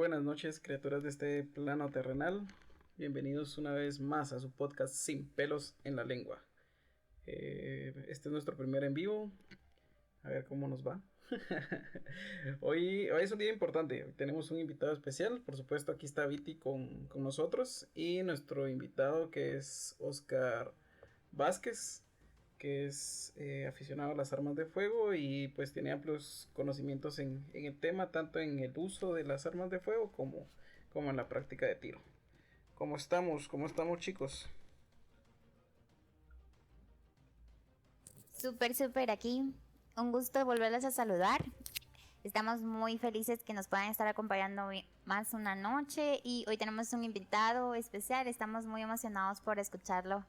Buenas noches, criaturas de este plano terrenal. Bienvenidos una vez más a su podcast Sin pelos en la lengua. Este es nuestro primer en vivo. A ver cómo nos va. Hoy es un día importante. Hoy tenemos un invitado especial. Por supuesto, aquí está Viti con nosotros. Y nuestro invitado, que es Oscar Vázquez, que es aficionado a las armas de fuego y pues tiene amplios conocimientos en el tema, tanto en el uso de las armas de fuego como en la práctica de tiro. ¿Cómo estamos? ¿Cómo estamos, chicos? Súper aquí. Un gusto volverles a saludar. Estamos muy felices que nos puedan estar acompañando hoy más una noche y hoy tenemos un invitado especial. Estamos muy emocionados por escucharlo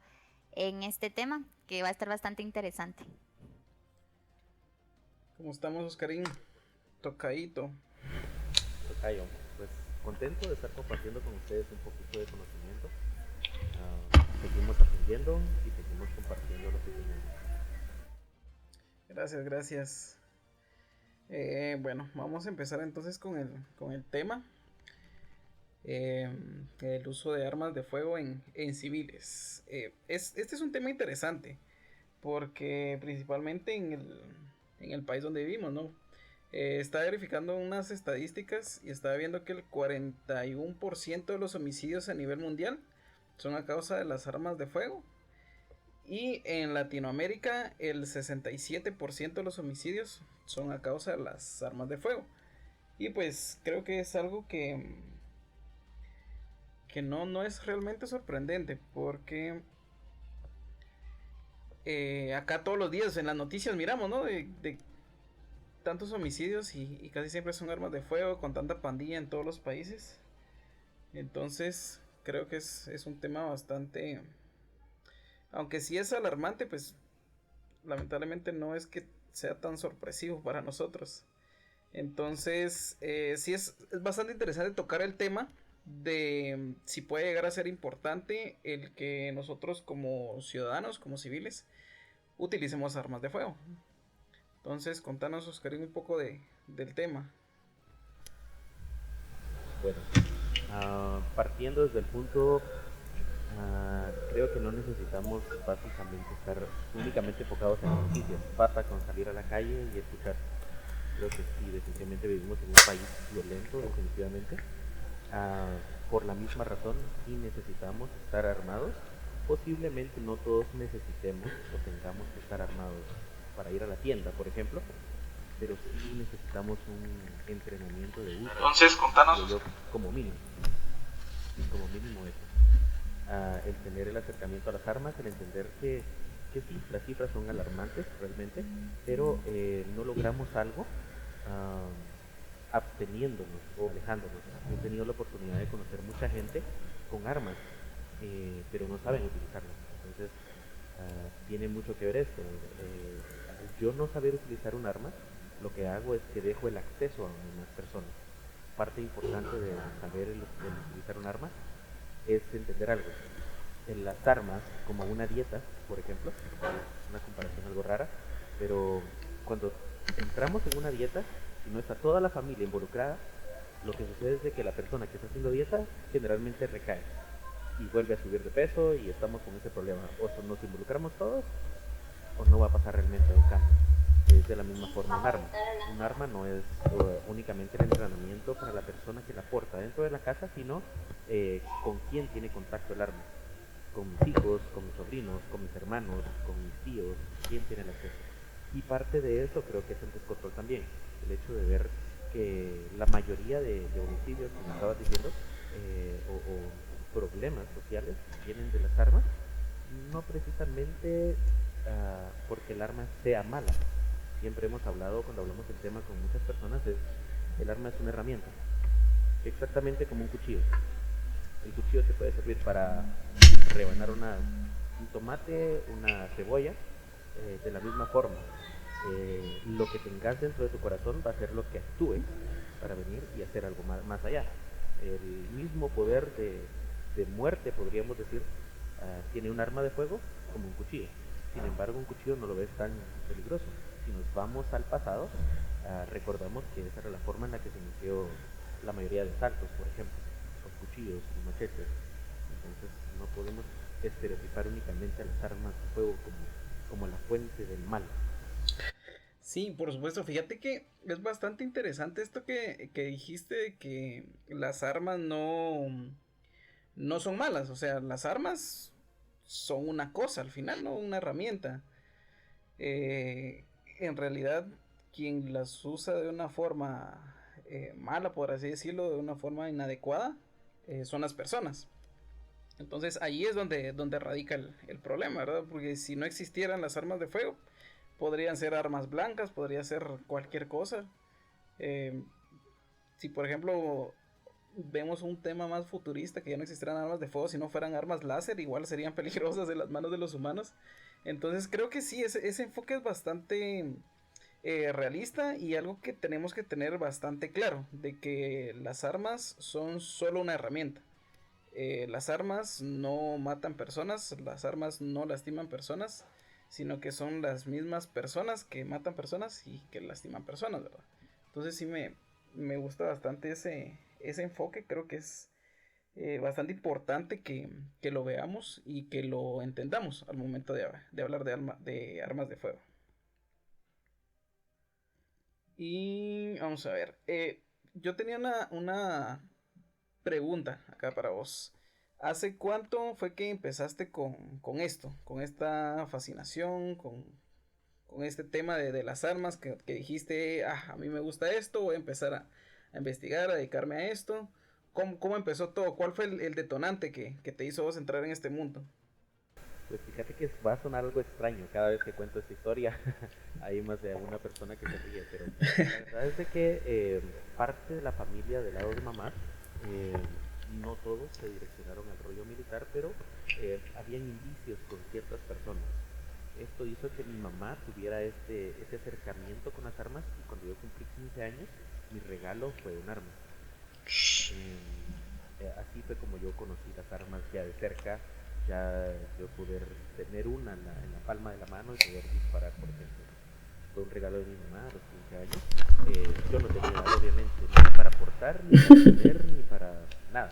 en este tema que va a estar bastante interesante. ¿Cómo estamos, Oscarín? Tocadito. Tocayo, pues contento de estar compartiendo con ustedes un poquito de conocimiento. Seguimos aprendiendo y seguimos compartiendo lo que tenemos. Gracias. Bueno, vamos a empezar entonces con el tema. El uso de armas de fuego en civiles. Este es un tema interesante porque principalmente en el país donde vivimos, ¿no? Estaba verificando unas estadísticas y estaba viendo que el 41% de los homicidios a nivel mundial son a causa de las armas de fuego. Y en Latinoamérica el 67% de los homicidios son a causa de las armas de fuego. Y pues creo que es algo que no es realmente sorprendente porque acá todos los días en las noticias miramos, ¿no? De tantos homicidios y casi siempre son armas de fuego con tanta pandilla en todos los países. Entonces creo que es un tema bastante, aunque sí es alarmante, pues lamentablemente no es que sea tan sorpresivo para nosotros. Entonces sí es bastante interesante tocar el tema de si puede llegar a ser importante el que nosotros como ciudadanos, como civiles, utilicemos armas de fuego. Entonces, contanos, Oscarín, un poco del tema. Bueno, partiendo desde el punto, creo que no necesitamos básicamente estar únicamente enfocados en noticias. Basta con salir a la calle y escuchar. Creo que sí, definitivamente vivimos en un país violento, definitivamente. Por la misma razón, sí necesitamos estar armados. Posiblemente no todos necesitemos o tengamos que estar armados para ir a la tienda, por ejemplo, pero sí necesitamos un entrenamiento de uso. Entonces, contanos. Yo, como mínimo eso. El tener el acercamiento a las armas, el entender que sí, las cifras son alarmantes realmente, pero no logramos algo absteniéndonos o alejándonos. He tenido la oportunidad de conocer mucha gente con armas, pero no saben utilizarlas. Entonces, tiene mucho que ver esto. Yo no saber utilizar un arma, lo que hago es que dejo el acceso a más personas. Parte importante de saber el utilizar un arma es entender algo. En las armas, como una dieta, por ejemplo, es una comparación algo rara, pero cuando entramos en una dieta, si no está toda la familia involucrada, lo que sucede es de que la persona que está haciendo dieta generalmente recae y vuelve a subir de peso y estamos con ese problema. O nos involucramos todos o no va a pasar realmente un cambio. Es de la misma forma un arma. Un arma no es únicamente el entrenamiento para la persona que la porta dentro de la casa, sino con quién tiene contacto el arma. Con mis hijos, con mis sobrinos, con mis hermanos, con mis tíos, quién tiene el acceso. Y parte de eso creo que es el descontrol también. El hecho de ver que la mayoría de homicidios, como estabas diciendo, o problemas sociales vienen de las armas, no precisamente porque el arma sea mala. Siempre hemos hablado, cuando hablamos del tema con muchas personas, el arma es una herramienta, exactamente como un cuchillo. El cuchillo te puede servir para rebanar un tomate, una cebolla, de la misma forma. Lo que tengas dentro de tu corazón va a ser lo que actúes para venir y hacer algo más allá. El mismo poder de muerte, podríamos decir, tiene un arma de fuego como un cuchillo. Sin embargo, un cuchillo no lo ves tan peligroso. Si nos vamos al pasado, recordamos que esa era la forma en la que se inició la mayoría de asaltos, por ejemplo, con cuchillos y machetes. Entonces no podemos estereotipar únicamente a las armas de fuego como la fuente del mal. Sí, por supuesto. Fíjate que es bastante interesante esto que dijiste de que las armas no son malas. O sea, las armas son una cosa al final, ¿no? Una herramienta. En realidad, quien las usa de una forma mala, por así decirlo, de una forma inadecuada, son las personas. Entonces ahí es donde radica el problema, ¿verdad? Porque si no existieran las armas de fuego, podrían ser armas blancas, podría ser cualquier cosa. Eh, si por ejemplo vemos un tema más futurista, que ya no existieran armas de fuego, si no fueran armas láser, igual serían peligrosas en las manos de los humanos. Entonces creo que sí, ese enfoque es bastante realista y algo que tenemos que tener bastante claro, de que las armas son solo una herramienta. Las armas no matan personas, las armas no lastiman personas, sino que son las mismas personas que matan personas y que lastiman personas, ¿verdad? Entonces sí me gusta bastante ese enfoque, creo que es bastante importante que lo veamos y que lo entendamos al momento de hablar de armas de fuego. Y vamos a ver, yo tenía una pregunta acá para vos. ¿Hace cuánto fue que empezaste con esto? Con esta fascinación, con este tema de las armas que dijiste, a mí me gusta esto, voy a empezar a investigar, a dedicarme a esto. ¿Cómo empezó todo? ¿Cuál fue el detonante que te hizo vos entrar en este mundo? Pues fíjate que va a sonar algo extraño cada vez que cuento esta historia. Hay más de alguna persona que se ríe, pero la verdad es de que parte de la familia del lado de mamá, eh, no todos se direccionaron al rollo militar, pero habían indicios con ciertas personas. Esto hizo que mi mamá tuviera ese acercamiento con las armas, y cuando yo cumplí 15 años, mi regalo fue un arma. Así fue como yo conocí las armas ya de cerca, ya yo poder tener una en la palma de la mano y poder disparar, por ejemplo. Fue un regalo de mi mamá a los 15 años. Yo no tenía nada, obviamente, ni para portar, ni para tener, ni para nada.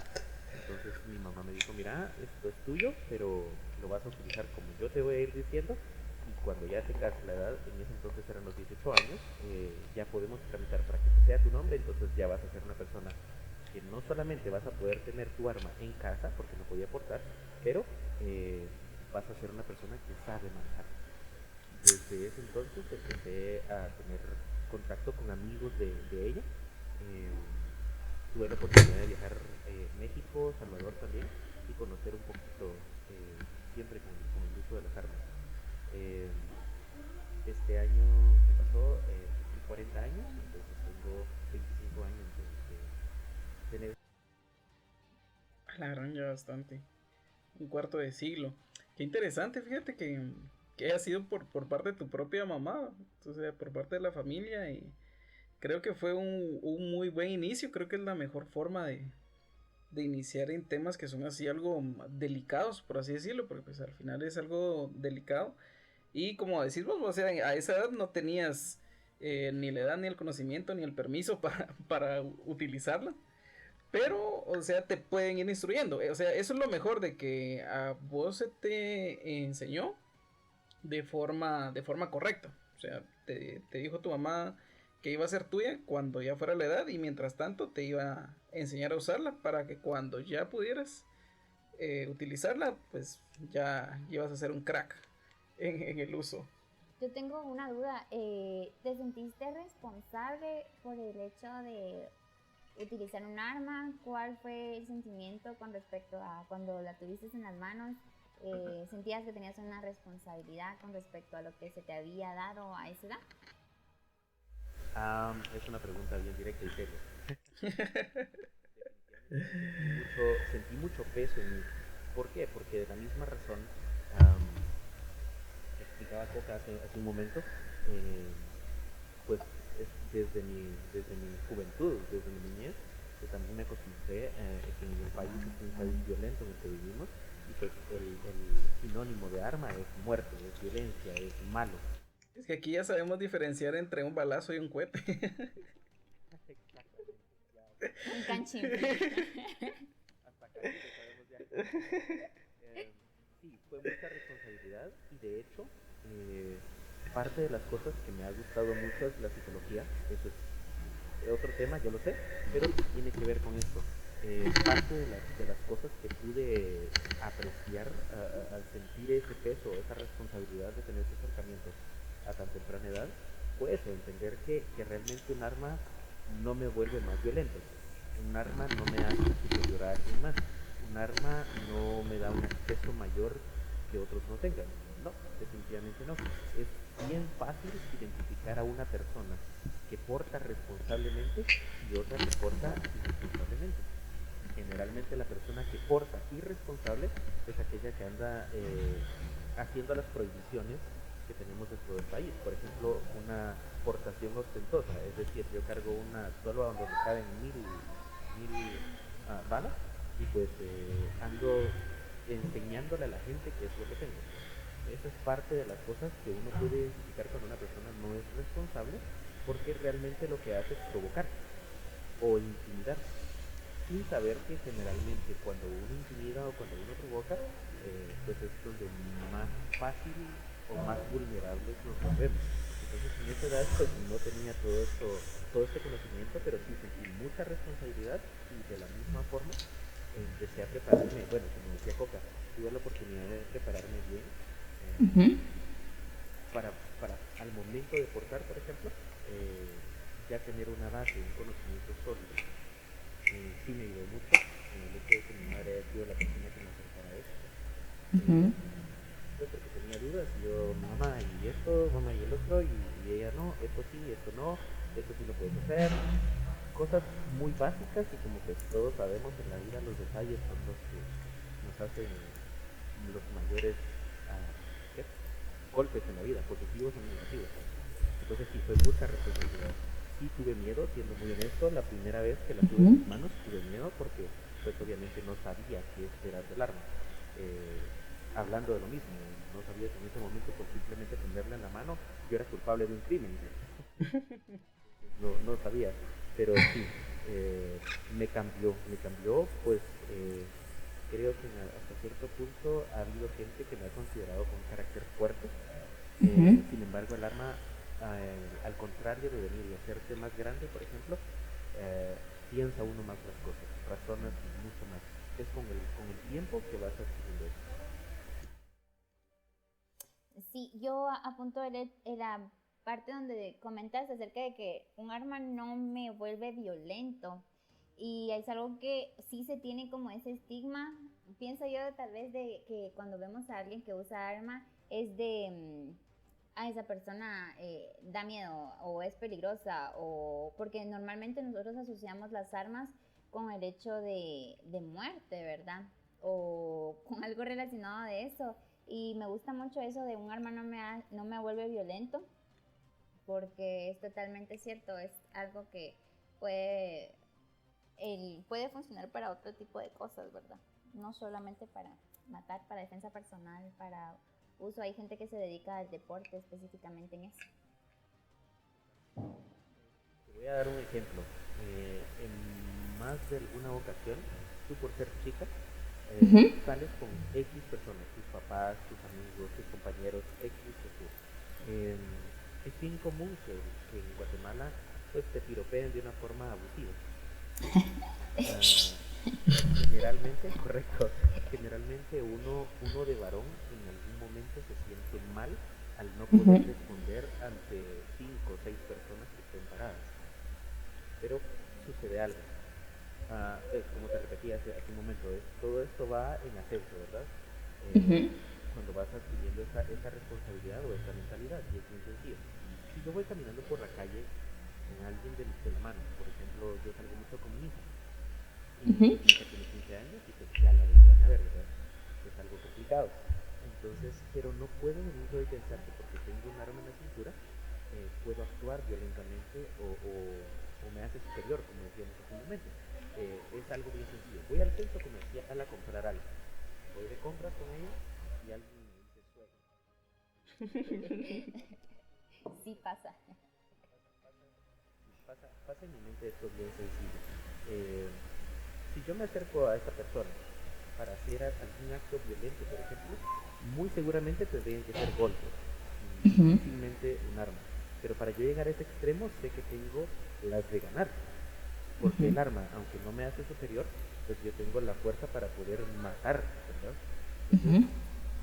Entonces mi mamá me dijo, mira, esto es tuyo, pero lo vas a utilizar como yo te voy a ir diciendo. Y cuando ya tengas la edad, en ese entonces eran los 18 años, ya podemos tramitar para que sea tu nombre. Entonces ya vas a ser una persona que no solamente vas a poder tener tu arma en casa, porque no podía portar, pero vas a ser una persona que sabe manejar. Desde ese entonces empecé a tener contacto con amigos de ella. Tuve la oportunidad de viajar México, Salvador también, y conocer un poquito, siempre con el uso de las armas. Este año que pasó, cumplí 40 años, entonces tengo 25 años de tener. La gran ya bastante. Un cuarto de siglo. Qué interesante, fíjate que haya sido por parte de tu propia mamá, o sea, por parte de la familia, y creo que fue un muy buen inicio. Creo que es la mejor forma de iniciar en temas que son así algo delicados, por así decirlo, porque pues al final es algo delicado. Y como decís vos, o sea, a esa edad no tenías ni la edad, ni el conocimiento, ni el permiso para utilizarla. Pero, o sea, te pueden ir instruyendo. O sea, eso es lo mejor de que a vos se te enseñó de forma correcta. O sea, te dijo tu mamá que iba a ser tuya cuando ya fuera la edad, y mientras tanto te iba a enseñar a usarla para que cuando ya pudieras utilizarla, pues ya ibas a ser un crack en el uso. Yo tengo una duda. ¿Te sentiste responsable por el hecho de utilizar un arma? ¿Cuál fue el sentimiento con respecto a cuando la tuviste en las manos? ¿Sentías que tenías una responsabilidad con respecto a lo que se te había dado a esa edad? Es una pregunta bien directa y seria. Sentí mucho peso en mí. ¿Por qué? Porque de la misma razón, explicaba Coca hace un momento, pues desde mi juventud, desde mi niñez, que también me acostumbré que en el país es un país violento en el que vivimos, y pues el sinónimo de arma es muerte, es violencia, es malo. Es que aquí ya sabemos diferenciar entre un balazo y un cohete. Exactamente, Un canchimple. Hasta acá sí lo sabemos ya. Sí, fue mucha responsabilidad y de hecho, parte de las cosas que me ha gustado mucho es la psicología. Eso es otro tema, yo lo sé, pero tiene que ver con esto. Parte de las cosas que pude apreciar al sentir ese peso, esa responsabilidad de tener ese acercamiento a tan temprana edad, fue eso, entender que realmente un arma no me vuelve más violento, un arma no me hace superior a alguien más, un arma no me da un acceso mayor que otros no tengan. No, definitivamente no. Es bien fácil identificar a una persona que porta responsablemente y otra que porta irresponsablemente. Generalmente la persona que porta irresponsable es aquella que anda haciendo las prohibiciones que tenemos dentro del país. Por ejemplo, una portación ostentosa, es decir, yo cargo una pistola donde caben mil balas y pues ando enseñándole a la gente qué es lo que tengo. Esa es parte de las cosas que uno puede identificar cuando una persona no es responsable, porque realmente lo que hace es provocar o intimidar, sin saber que generalmente cuando uno intimida o cuando uno provoca, pues es donde más fácil o más vulnerables nos volvemos. Entonces en esa edad pues no tenía todo este conocimiento, pero sí sentí mucha responsabilidad y de la misma forma empecé a prepararme, bueno, como decía Coca, tuve la oportunidad de prepararme bien Ujú. para al momento de portar, por ejemplo, ya tener una base, un conocimiento sólido. Sí me ayudó mucho en el hecho de que mi madre haya sido la persona que me acercara a esto. Ujú. Pues porque tenía dudas y yo, mamá, y esto, mamá, y el otro, y ella no, esto sí, esto sí lo puedes hacer. Cosas muy básicas y como que todos sabemos en la vida los detalles son los que nos hacen los mayores ah, ¿qué? Golpes en la vida, positivos o negativos. Entonces sí, fue mucha responsabilidad. Sí tuve miedo, siendo muy honesto, la primera vez que la tuve en Ujú. mis manos tuve miedo porque pues obviamente no sabía qué esperar del arma. Hablando de lo mismo, no sabía que en ese momento por simplemente tenerla en la mano yo era culpable de un crimen. No sabía, pero sí, me cambió, pues creo que hasta cierto punto ha habido gente que me ha considerado con un carácter fuerte. Ujú. Sin embargo, el arma, al contrario de venir y hacerte más grande, por ejemplo, eh, piensa uno más las cosas, razonas mucho más. Es con el tiempo que vas adquiriendo eso. Sí, yo apunto en la parte donde comentas acerca de que un arma no me vuelve violento. Y es algo que sí se tiene como ese estigma. Pienso yo tal vez de que cuando vemos a alguien que usa arma es de a esa persona da miedo o es peligrosa o porque normalmente nosotros asociamos las armas con el hecho de muerte, ¿verdad? O con algo relacionado de eso. Y me gusta mucho eso de un arma no me vuelve violento, porque es totalmente cierto, es algo que puede, puede funcionar para otro tipo de cosas, ¿verdad? No solamente para matar, para defensa personal, para uso. Hay gente que se dedica al deporte específicamente en eso. Te voy a dar un ejemplo. En más de alguna ocasión, tú por ser chica, Ujú. sales con X personas, tus papás, tus amigos, tus compañeros, X o tú. Es bien común que en Guatemala pues te piropeen de una forma abusiva. Ah, generalmente, correcto, generalmente uno de varón en algún momento se siente mal al no poder Ujú. responder ante 5 o 6 personas que estén paradas. Pero sucede algo. Como te repetí hace un momento, todo esto va en ascenso, ¿verdad? Eh, Ujú. cuando vas adquiriendo esa responsabilidad o esa mentalidad, y es bien sencillo. Si yo voy caminando por la calle con alguien de la mano, por ejemplo, yo salgo mucho con mi hija, y Ujú. pues mi hija tiene 15 años y pues ya la vendrán a ver, ¿verdad? Es algo complicado. Entonces, pero no puedo venir yo y pensar que porque tengo un arma en la cintura, puedo actuar violentamente o me hace superior, como decíamos hace un momento. Es algo bien sencillo. Voy al centro comercial a comprar algo. Voy de compras con ella y alguien me dice suegro. Sí pasa. Pasa en mi mente esto bien sencillo. eh, si yo me acerco a esa persona para hacer algún acto violento, por ejemplo, muy seguramente tendrían que ser golpes y ujú, difícilmente un arma. Pero para yo llegar a ese extremo sé que tengo las de ganar, porque ujú, el arma, aunque no me hace superior, pues yo tengo la fuerza para poder matar, ¿verdad? Entonces, ujú,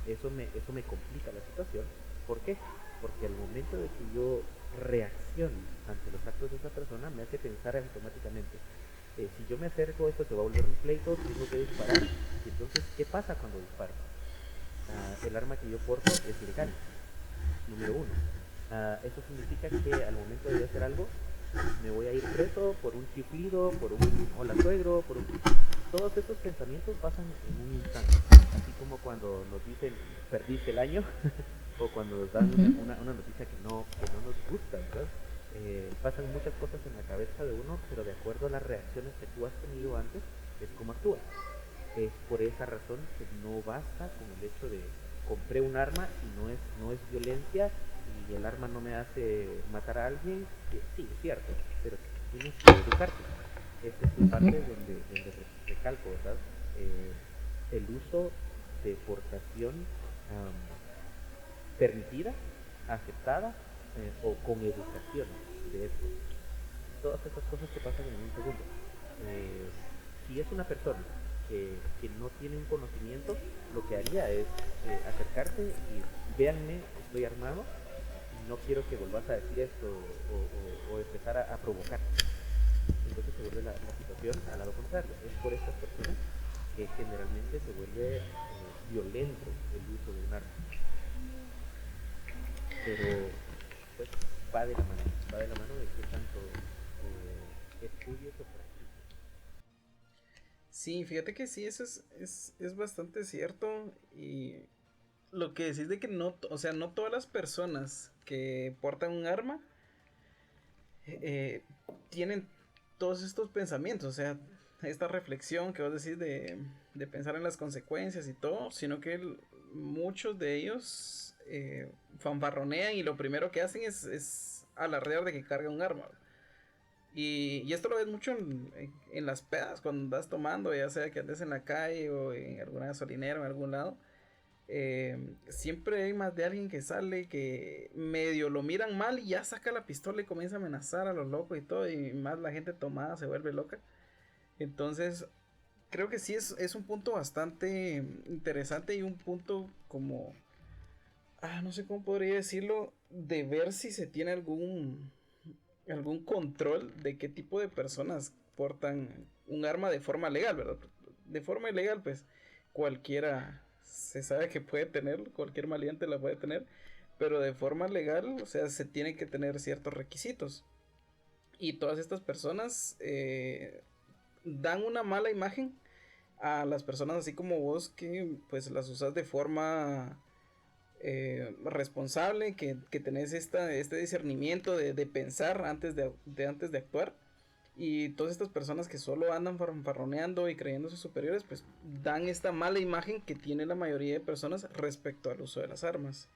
eso me complica la situación. ¿Por qué? Porque al momento de que yo reaccione ante los actos de esa persona, me hace pensar automáticamente, si yo me acerco, esto se va a volver un pleito, tengo que disparar. Y entonces, ¿qué pasa cuando disparo? El arma que yo porto es ilegal, número uno. Eso significa que al momento de hacer algo, me voy a ir preso por un chiflido, por un hola suegro, por un... Todos estos pensamientos pasan en un instante. Así como cuando nos dicen, perdiste el año, o cuando nos dan ujú, una noticia que no nos gusta, ¿verdad? Pasan muchas cosas en la cabeza de uno, pero de acuerdo a las reacciones que tú has tenido antes, es como actúas. Es por esa razón que no basta con el hecho de compré un arma y no es violencia y el arma no me hace matar a alguien, que sí, es cierto, pero tienes que educarte. Esta es la ujú, parte donde recalco, ¿verdad? El uso de portación permitida, aceptada o con educación de esto. Todas estas cosas que pasan en un segundo. Eh, si es una persona que no tiene un conocimiento, lo que haría es acercarse y véanme, estoy armado y no quiero que volvás a decir esto o empezar a provocar. Entonces se vuelve la situación al lado contrario. Es por estas personas que generalmente se vuelve violento el uso de un arma. Pero pues va de la mano de qué tanto estudios o practiques. Sí, fíjate que sí, eso es bastante cierto. Y lo que decís de que no, o sea, no todas las personas que portan un arma eh, tienen todos estos pensamientos, o sea, esta reflexión que vos decís de pensar en las consecuencias y todo, sino que muchos de ellos fanfarronean y lo primero que hacen es alardear de que carga un arma. Y esto lo ves mucho en las pedas, cuando andas tomando, ya sea que andes en la calle o en alguna gasolinera o en algún lado. Siempre hay más de alguien que sale que medio lo miran mal y ya saca la pistola y comienza a amenazar a los locos y todo. Y más la gente tomada se vuelve loca. Entonces, creo que sí es un punto bastante interesante y un punto como... no sé cómo podría decirlo. De ver si se tiene algún control de qué tipo de personas portan un arma de forma legal, ¿verdad? De forma ilegal, pues cualquiera se sabe que puede tener, cualquier maleante la puede tener, pero de forma legal, o sea, se tienen que tener ciertos requisitos. Y todas estas personas dan una mala imagen a las personas así como vos que pues las usas de forma responsable, que tenés este discernimiento de pensar antes de actuar. Y todas estas personas que solo andan farroneando y creyéndose superiores, pues dan esta mala imagen que tiene la mayoría de personas respecto al uso de las armas.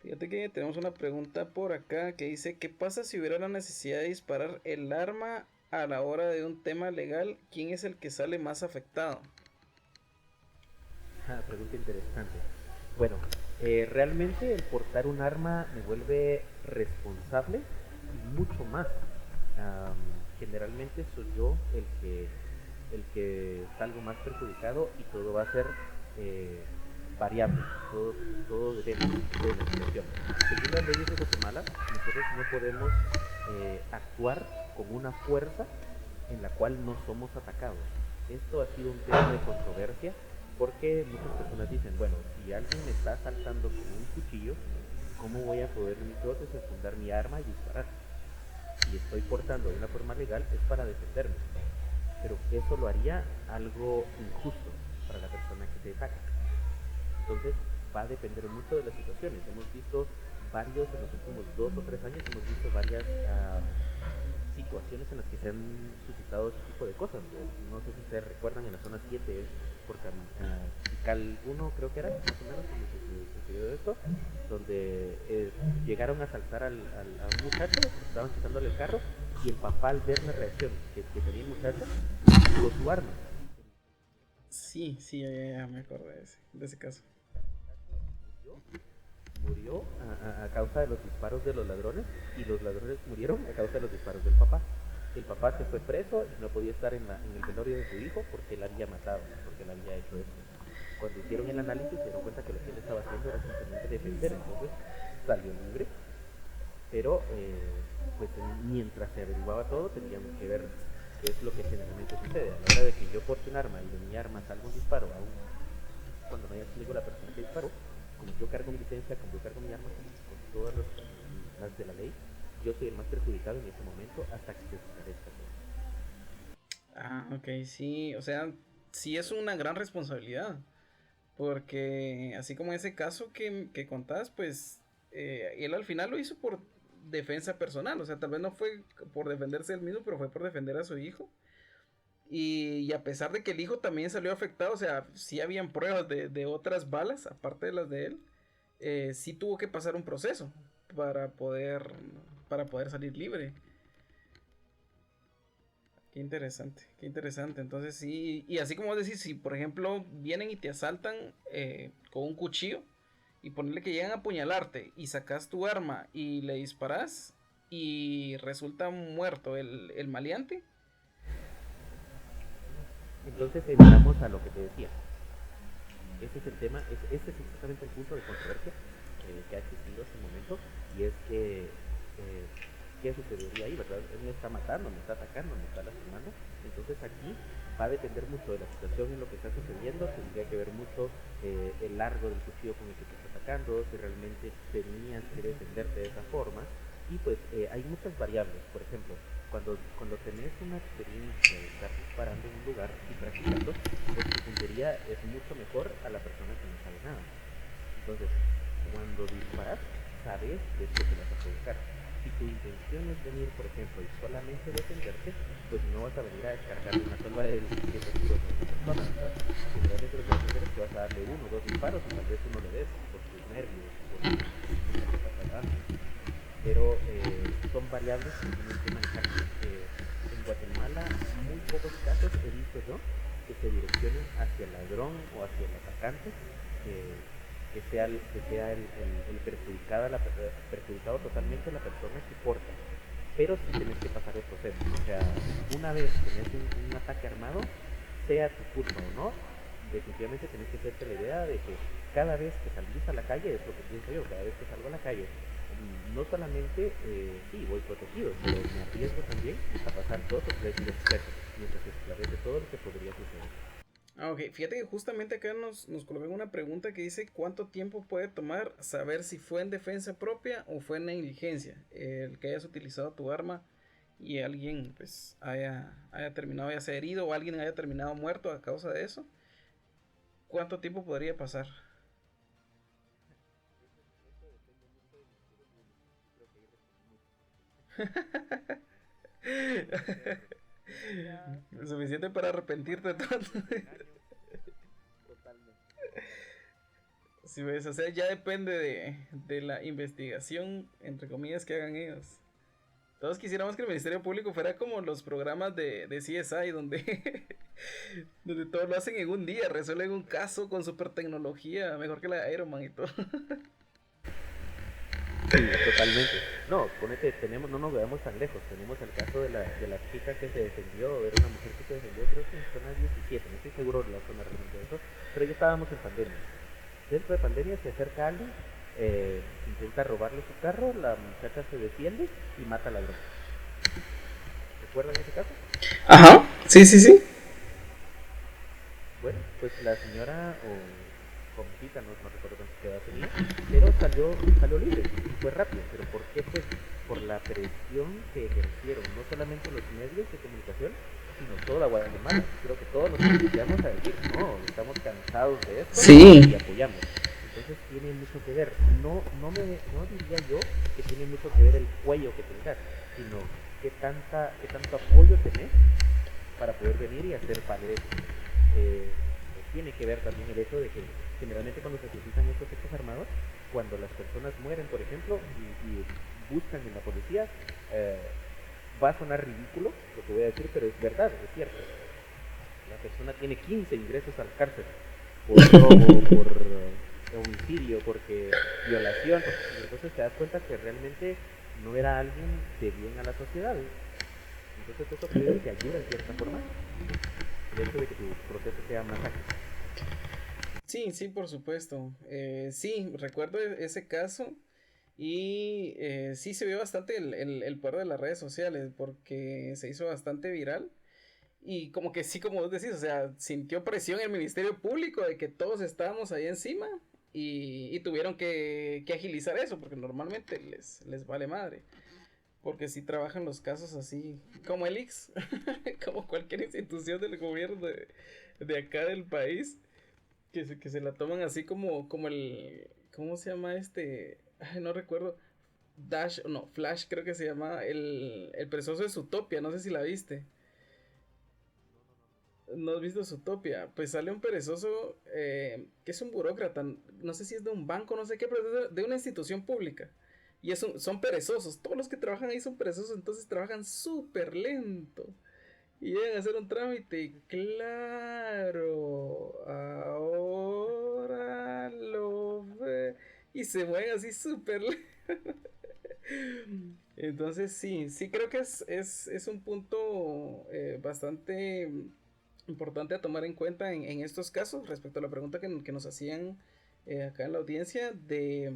Fíjate que tenemos una pregunta por acá que dice, ¿qué pasa si hubiera la necesidad de disparar el arma a la hora de un tema legal? ¿Quién es el que sale más afectado? Pregunta interesante. Bueno, realmente el portar un arma me vuelve responsable y mucho más. Am, Generalmente soy yo el que salgo más perjudicado y todo va a ser eh, variable, todo depende de la situación. Según las leyes de Guatemala, nosotros no podemos actuar con una fuerza en la cual no somos atacados. Esto ha sido un tema de controversia porque muchas personas dicen, bueno, si alguien me está asaltando con un cuchillo, ¿cómo voy a poder yo desenfundar mi arma y disparar? Si estoy portando de una forma legal es para defenderme, pero eso lo haría algo injusto para la persona que te ataca. Entonces va a depender mucho de las situaciones. Hemos visto varios, en los últimos 2 o 3 años, hemos visto varias situaciones ocasiones en las que se han suscitado ese tipo de cosas. No sé si ustedes recuerdan, en la zona 7 por Cal 1 creo que era, más o menos, donde se sucedió esto, donde llegaron a asaltar a un muchacho, estaban quitándole el carro, y el papá, al ver la reacción que tenía el muchacho, sacó su arma. Sí, sí, ya me acuerdo de ese caso. Murió a causa de los disparos de los ladrones, y los ladrones murieron a causa de los disparos del papá. El papá se fue preso y no podía estar en el velorio de su hijo porque él había matado, porque él había hecho esto. Cuando hicieron el análisis se dieron cuenta que lo que él estaba haciendo era simplemente defender, entonces salió libre. Pero pues mientras se averiguaba todo, teníamos que ver qué es lo que generalmente sucede. A la hora de que yo porte un arma y de mi arma salga un disparo, aún cuando no haya sido la persona que disparó, como yo cargo mi licencia, como yo cargo mi arma, con todas las de la ley, yo soy el más perjudicado en ese momento hasta que se esclarezca todo. Ah, ok, sí, o sea, sí es una gran responsabilidad, porque así como ese caso que contás, pues él al final lo hizo por defensa personal, o sea, tal vez no fue por defenderse él mismo, pero fue por defender a su hijo. Y a pesar de que el hijo también salió afectado, o sea, sí habían pruebas de otras balas, aparte de las de él, sí tuvo que pasar un proceso para poder, para poder salir libre. Qué interesante, qué interesante. Entonces sí, y así como decís, si por ejemplo vienen y te asaltan con un cuchillo y ponerle que llegan a apuñalarte y sacas tu arma y le disparas y resulta muerto el maleante. Entonces entramos a lo que te decía. Ese es el tema, ese es exactamente el punto de controversia que ha existido hasta el momento, y es que ¿qué sucedería ahí, verdad? Él me está matando, me está atacando, me está lastimando. Entonces aquí va a depender mucho de la situación en lo que está sucediendo. Tendría que ver mucho el largo del cuchillo con el que te está atacando, si realmente tenías que defenderte de esa forma. Y pues hay muchas variables. Por ejemplo, cuando tenés una experiencia de estar disparando en un lugar y practicando, pues tu puntería es mucho mejor a la persona que no sabe nada. Entonces, cuando disparas, sabes que esto te vas a provocar. Si tu intención es venir, por ejemplo, y solamente defenderte, pues no vas a venir a descargar una selva de 17 tiros a una persona, ¿verdad? Generalmente lo que vas a hacer es que vas a darle 1 o 2 disparos y tal vez uno le des por tus nervios, por lo que estás hablando. Pero son variables que tienen que manejar. En Guatemala, muy pocos casos he visto yo que se direccionen hacia el ladrón o hacia el atacante, que sea el perjudicado totalmente la persona que porta. Pero sí tienes que pasar el proceso. O sea, una vez que tenés un ataque armado, sea tu culpa o no, definitivamente tenés que hacerte la idea de que cada vez que salís a la calle, es lo que pienso yo, cada vez que salgo a la calle, no solamente sí, voy protegido, pero me arriesgo también a pasar 2 o 3 días presos, mientras se esclarece todo lo que podría suceder. Ah, ok, fíjate que justamente acá nos colocan una pregunta que dice ¿cuánto tiempo puede tomar saber si fue en defensa propia o fue en negligencia el que hayas utilizado tu arma y alguien pues haya terminado ya sea herido o alguien haya terminado muerto a causa de eso? ¿Cuánto tiempo podría pasar? Suficiente para arrepentirte tanto. Si ves, o sea, ya depende de la investigación, entre comillas, que hagan ellos. Todos quisiéramos que el Ministerio Público fuera como los programas de CSI, donde, donde todo lo hacen en un día, resuelven un caso con super tecnología, mejor que la de Iron Man y todo. Sí, totalmente. No, no nos veamos tan lejos. Tenemos el caso de la chica que se defendió, era una mujer que se defendió, creo que en zona 17, no estoy seguro de la zona realmente de eso, pero ya estábamos en pandemia. Dentro de pandemia se acerca alguien, intenta robarle su carro, la muchacha se defiende y mata al ladrón. ¿Recuerdan ese caso? Ajá, sí, sí, sí. Bueno, pues la señora jovencita, no recuerdo qué edad tenía, pero salió libre y fue rápido. ¿Pero por qué? Pues por la presión que ejercieron no solamente los medios de comunicación, sino toda Guatemala. Creo que todos nos iniciamos a decir, no, estamos cansados de esto, sí, y apoyamos. Entonces tiene mucho que ver, no diría yo que tiene mucho que ver el cuello que tengas, sino qué tanto apoyo tenés para poder venir y hacer valer eso. Eh, Tiene que ver también el hecho de que generalmente cuando se utilizan estos hechos armados, cuando las personas mueren, por ejemplo, y buscan en la policía, va a sonar ridículo lo que voy a decir, pero es verdad, es cierto. La persona tiene 15 ingresos a la cárcel por robo, por homicidio, porque violación, y entonces te das cuenta que realmente no era alguien de bien a la sociedad. Entonces eso creo que ayuda en cierta forma el hecho de que tu proceso sea más ágil. Sí, sí, por supuesto. Sí, recuerdo ese caso y sí se vio bastante el poder de las redes sociales porque se hizo bastante viral y como que sí, como vos decís, o sea, sintió presión el Ministerio Público de que todos estábamos ahí encima y tuvieron que agilizar eso porque normalmente les vale madre. Porque si trabajan los casos así, como el IX, como cualquier institución del gobierno de acá del país, que se la toman así como el, ¿cómo se llama este? Ay, no recuerdo, Dash, no, Flash creo que se llama, el perezoso de Zootopia, no sé si la viste. ¿No has visto Zootopia? Pues sale un perezoso que es un burócrata, no sé si es de un banco, no sé qué, pero es de una institución pública. Y son perezosos, todos los que trabajan ahí son perezosos, entonces trabajan súper lento. Y llegan a hacer un trámite y claro, ahora lo ve. Y se mueven así súper lento. Entonces sí, sí creo que es un punto bastante importante a tomar en cuenta en estos casos respecto a la pregunta que nos hacían acá en la audiencia de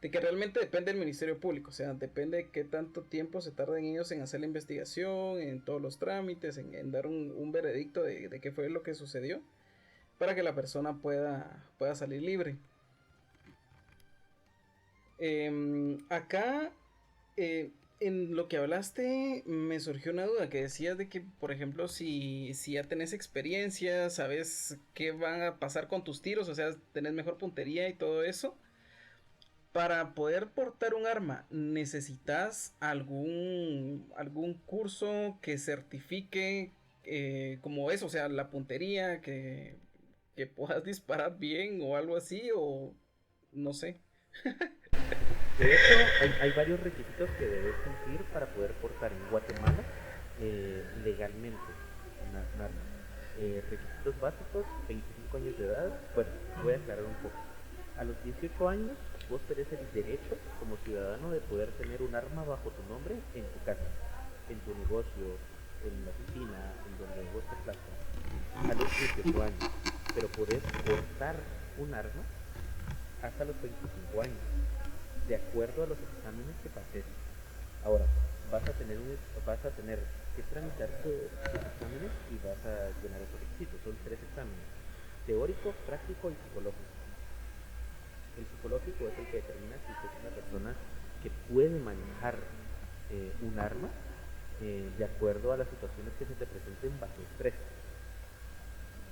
que realmente depende del Ministerio Público, o sea, depende de qué tanto tiempo se tarden ellos en hacer la investigación, en todos los trámites, en dar un veredicto de qué fue lo que sucedió, para que la persona pueda salir libre. Acá, en lo que hablaste, me surgió una duda que decías de que, por ejemplo, si ya tenés experiencia, sabes qué van a pasar con tus tiros, o sea, tenés mejor puntería y todo eso. Para poder portar un arma, ¿necesitas algún curso que certifique como eso? O sea, la puntería, que puedas disparar bien o algo así, o no sé. De hecho, hay varios requisitos que debes cumplir para poder portar en Guatemala legalmente un arma. Requisitos básicos, 25 años de edad. Bueno, voy a aclarar un poco. A los 18 años, vos tenés el derecho como ciudadano de poder tener un arma bajo tu nombre en tu casa, en tu negocio, en la oficina, en donde vos te plazas. A los 18 años. Pero podés portar un arma hasta los 25 años, de acuerdo a los exámenes que pases. Ahora, vas a tener que tramitar tus exámenes y vas a llenar esos requisitos. Son 3 exámenes: teórico, práctico y psicológico. El psicológico es el que determina si usted es una persona que puede manejar un arma de acuerdo a las situaciones que se te presenten bajo estrés.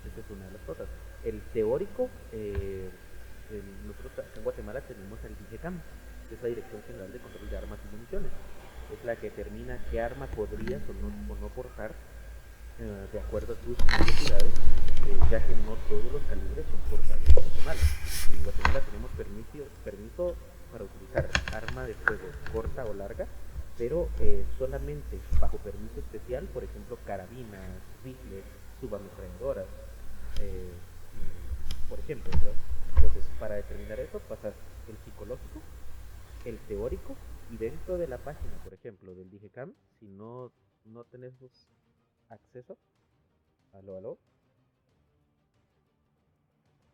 Esa es una de las cosas. El teórico, nosotros en Guatemala tenemos el DIGECAM, que es la Dirección General de Control de Armas y Municiones. Es la que determina qué arma podrías o no portar de acuerdo a tus necesidades, ya que no todos los calibres son portables en Guatemala. En Guatemala tenemos permiso para utilizar arma de fuego corta o larga, pero solamente bajo permiso especial, por ejemplo, carabinas, rifles, subametralladoras, por ejemplo, ¿verdad? Entonces, para determinar eso, pasas el psicológico, el teórico, y dentro de la página, por ejemplo, del DIGECAM, si no tenés acceso, aló,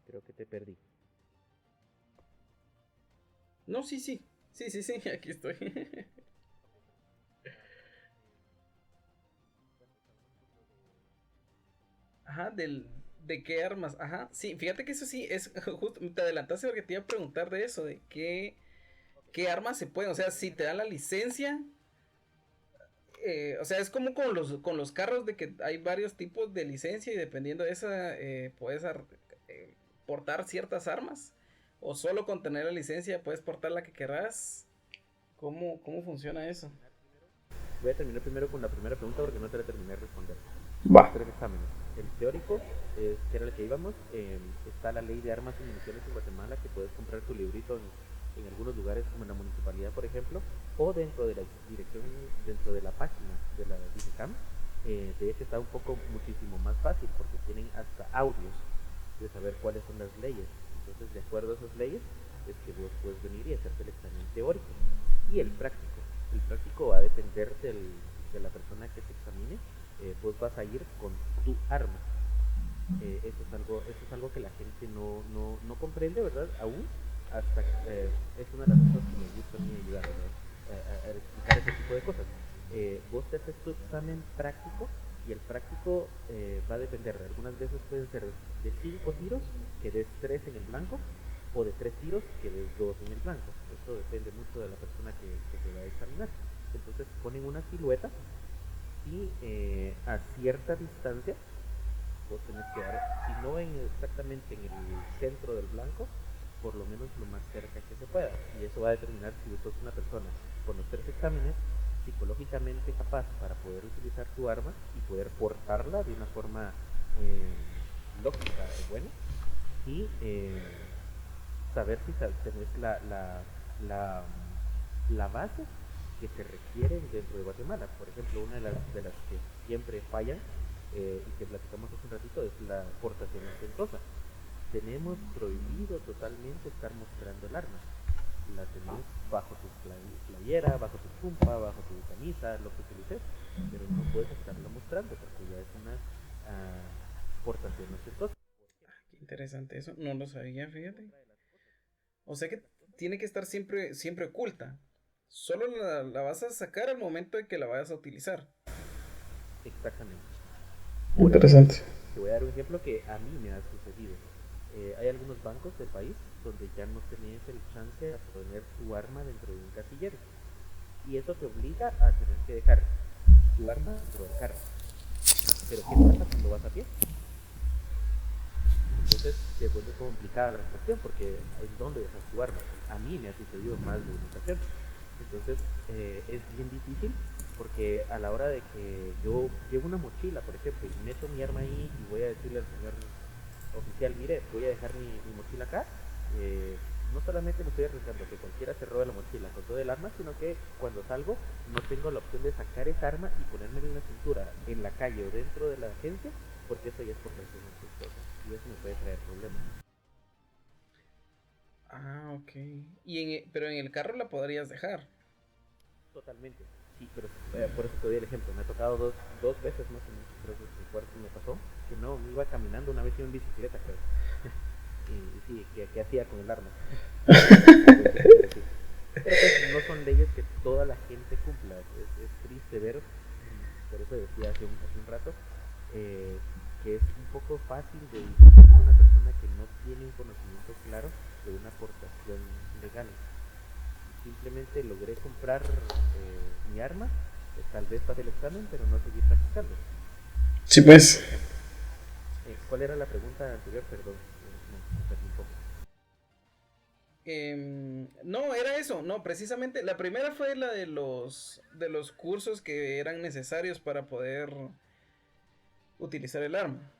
creo que te perdí. No, sí, sí, sí, aquí estoy. Ajá, de qué armas, ajá, sí, fíjate que eso sí, es justo, te adelantaste porque te iba a preguntar de eso, de qué armas se pueden, o sea, si te dan la licencia, o sea, es como con los carros de que hay varios tipos de licencia y dependiendo de esa, puedes portar ciertas armas, o solo con tener la licencia puedes portar la que querrás, ¿cómo funciona eso? Voy a terminar primero con la primera pregunta porque no te la terminé de responder. Va. 3 exámenes. El teórico, que era el que íbamos, está la ley de armas y municiones en Guatemala, que puedes comprar tu librito en algunos lugares como en la municipalidad, por ejemplo, o dentro de la dirección, dentro de la página de la DICECAM. De hecho está un poco muchísimo más fácil porque tienen hasta audios de saber cuáles son las leyes. Entonces, de acuerdo a esas leyes, es que vos puedes venir y hacerte el examen teórico. Y el práctico. El práctico va a depender de la persona que te examine. Vos vas a ir con tu arma. Eso es algo que la gente no comprende, ¿verdad? Aún, hasta es una de las cosas que me gusta a mí ayudar, ¿verdad? A explicar ese tipo de cosas. Vos te haces tu examen práctico y el práctico va a depender. Algunas veces pueden ser de 5 tiros, que des 3 en el blanco, o de 3 tiros, que des 2 en el blanco. Esto depende mucho de la persona que te va a examinar. Entonces ponen una silueta y a cierta distancia vos tenés que dar, si no exactamente en el centro del blanco, por lo menos lo más cerca que se pueda. Y eso va a determinar si vos sos una persona con los 3 exámenes psicológicamente capaz para poder utilizar tu arma y poder portarla de una forma lógica y buena, y saber si tenés la base que se requiere dentro de Guatemala. Por ejemplo, una de las que siempre fallan, y que platicamos hace un ratito, es la portación ostentosa. Tenemos prohibido totalmente estar mostrando el arma. La tenés bajo tu playera, bajo tu chumpa, bajo tu camisa, lo que utilices, pero no puedes estarla mostrando porque ya es una portación ostentosa. Qué interesante eso, no lo sabía, fíjate. O sea que tiene que estar siempre, siempre oculta. Solo la vas a sacar al momento de que la vayas a utilizar. Exactamente. Interesante. Te voy a dar un ejemplo que a mí me ha sucedido. Hay algunos bancos del país donde ya no tenés el chance de poner tu arma dentro de un casillero. Y eso te obliga a tener que dejar tu arma dentro del carro. Pero ¿qué pasa cuando vas a pie? Entonces se vuelve complicada la cuestión porque es donde dejas tu arma. A mí me ha sucedido más de una ocasión. Entonces es bien difícil porque a la hora de que yo llevo una mochila, por ejemplo, y meto mi arma ahí y voy a decirle al señor oficial, mire, voy a dejar mi mochila acá, no solamente me estoy arriesgando que cualquiera se robe la mochila con todo el arma, sino que cuando salgo no tengo la opción de sacar esa arma y ponérmela en la cintura, en la calle o dentro de la agencia, porque eso ya es portación ostentosa y eso me puede traer problemas. Ah, ok. Pero en el carro la podrías dejar. Totalmente, sí, pero por eso te doy el ejemplo. Me ha tocado dos veces más o menos, creo que el cuarto me pasó, que no, me iba caminando, una vez iba en bicicleta, creo. Y sí, ¿qué hacía con el arma? Pero pues no son leyes que toda la gente cumpla. Es triste ver, por eso decía hace un rato, que es un poco fácil de distinguir a una persona que no tiene un conocimiento claro de una aportación legal. Simplemente logré comprar mi arma, tal vez pasé el examen, pero no seguí practicando. Sí, pues. ¿Cuál era la pregunta anterior? Perdón, me perdí un poco. No, era eso, no, precisamente la primera fue la de los cursos que eran necesarios para poder utilizar el arma.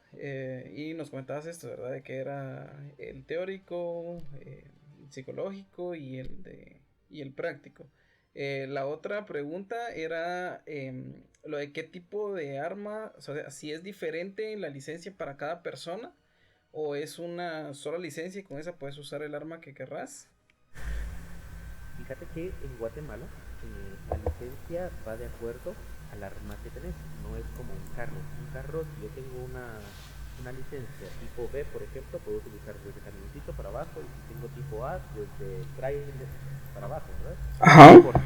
Y nos comentabas esto, ¿verdad? De que era el teórico, el psicológico y el práctico. La otra pregunta era lo de qué tipo de arma, o sea, si es diferente la licencia para cada persona o es una sola licencia y con esa puedes usar el arma que querrás. Fíjate que en Guatemala la licencia va de acuerdo al arma que tenés, no es como un carro. Un carro, si yo tengo una licencia tipo B, por ejemplo, puedo utilizar desde camioncito para abajo, y si tengo tipo A, desde trailer para abajo, ¿verdad? Ajá. No importa.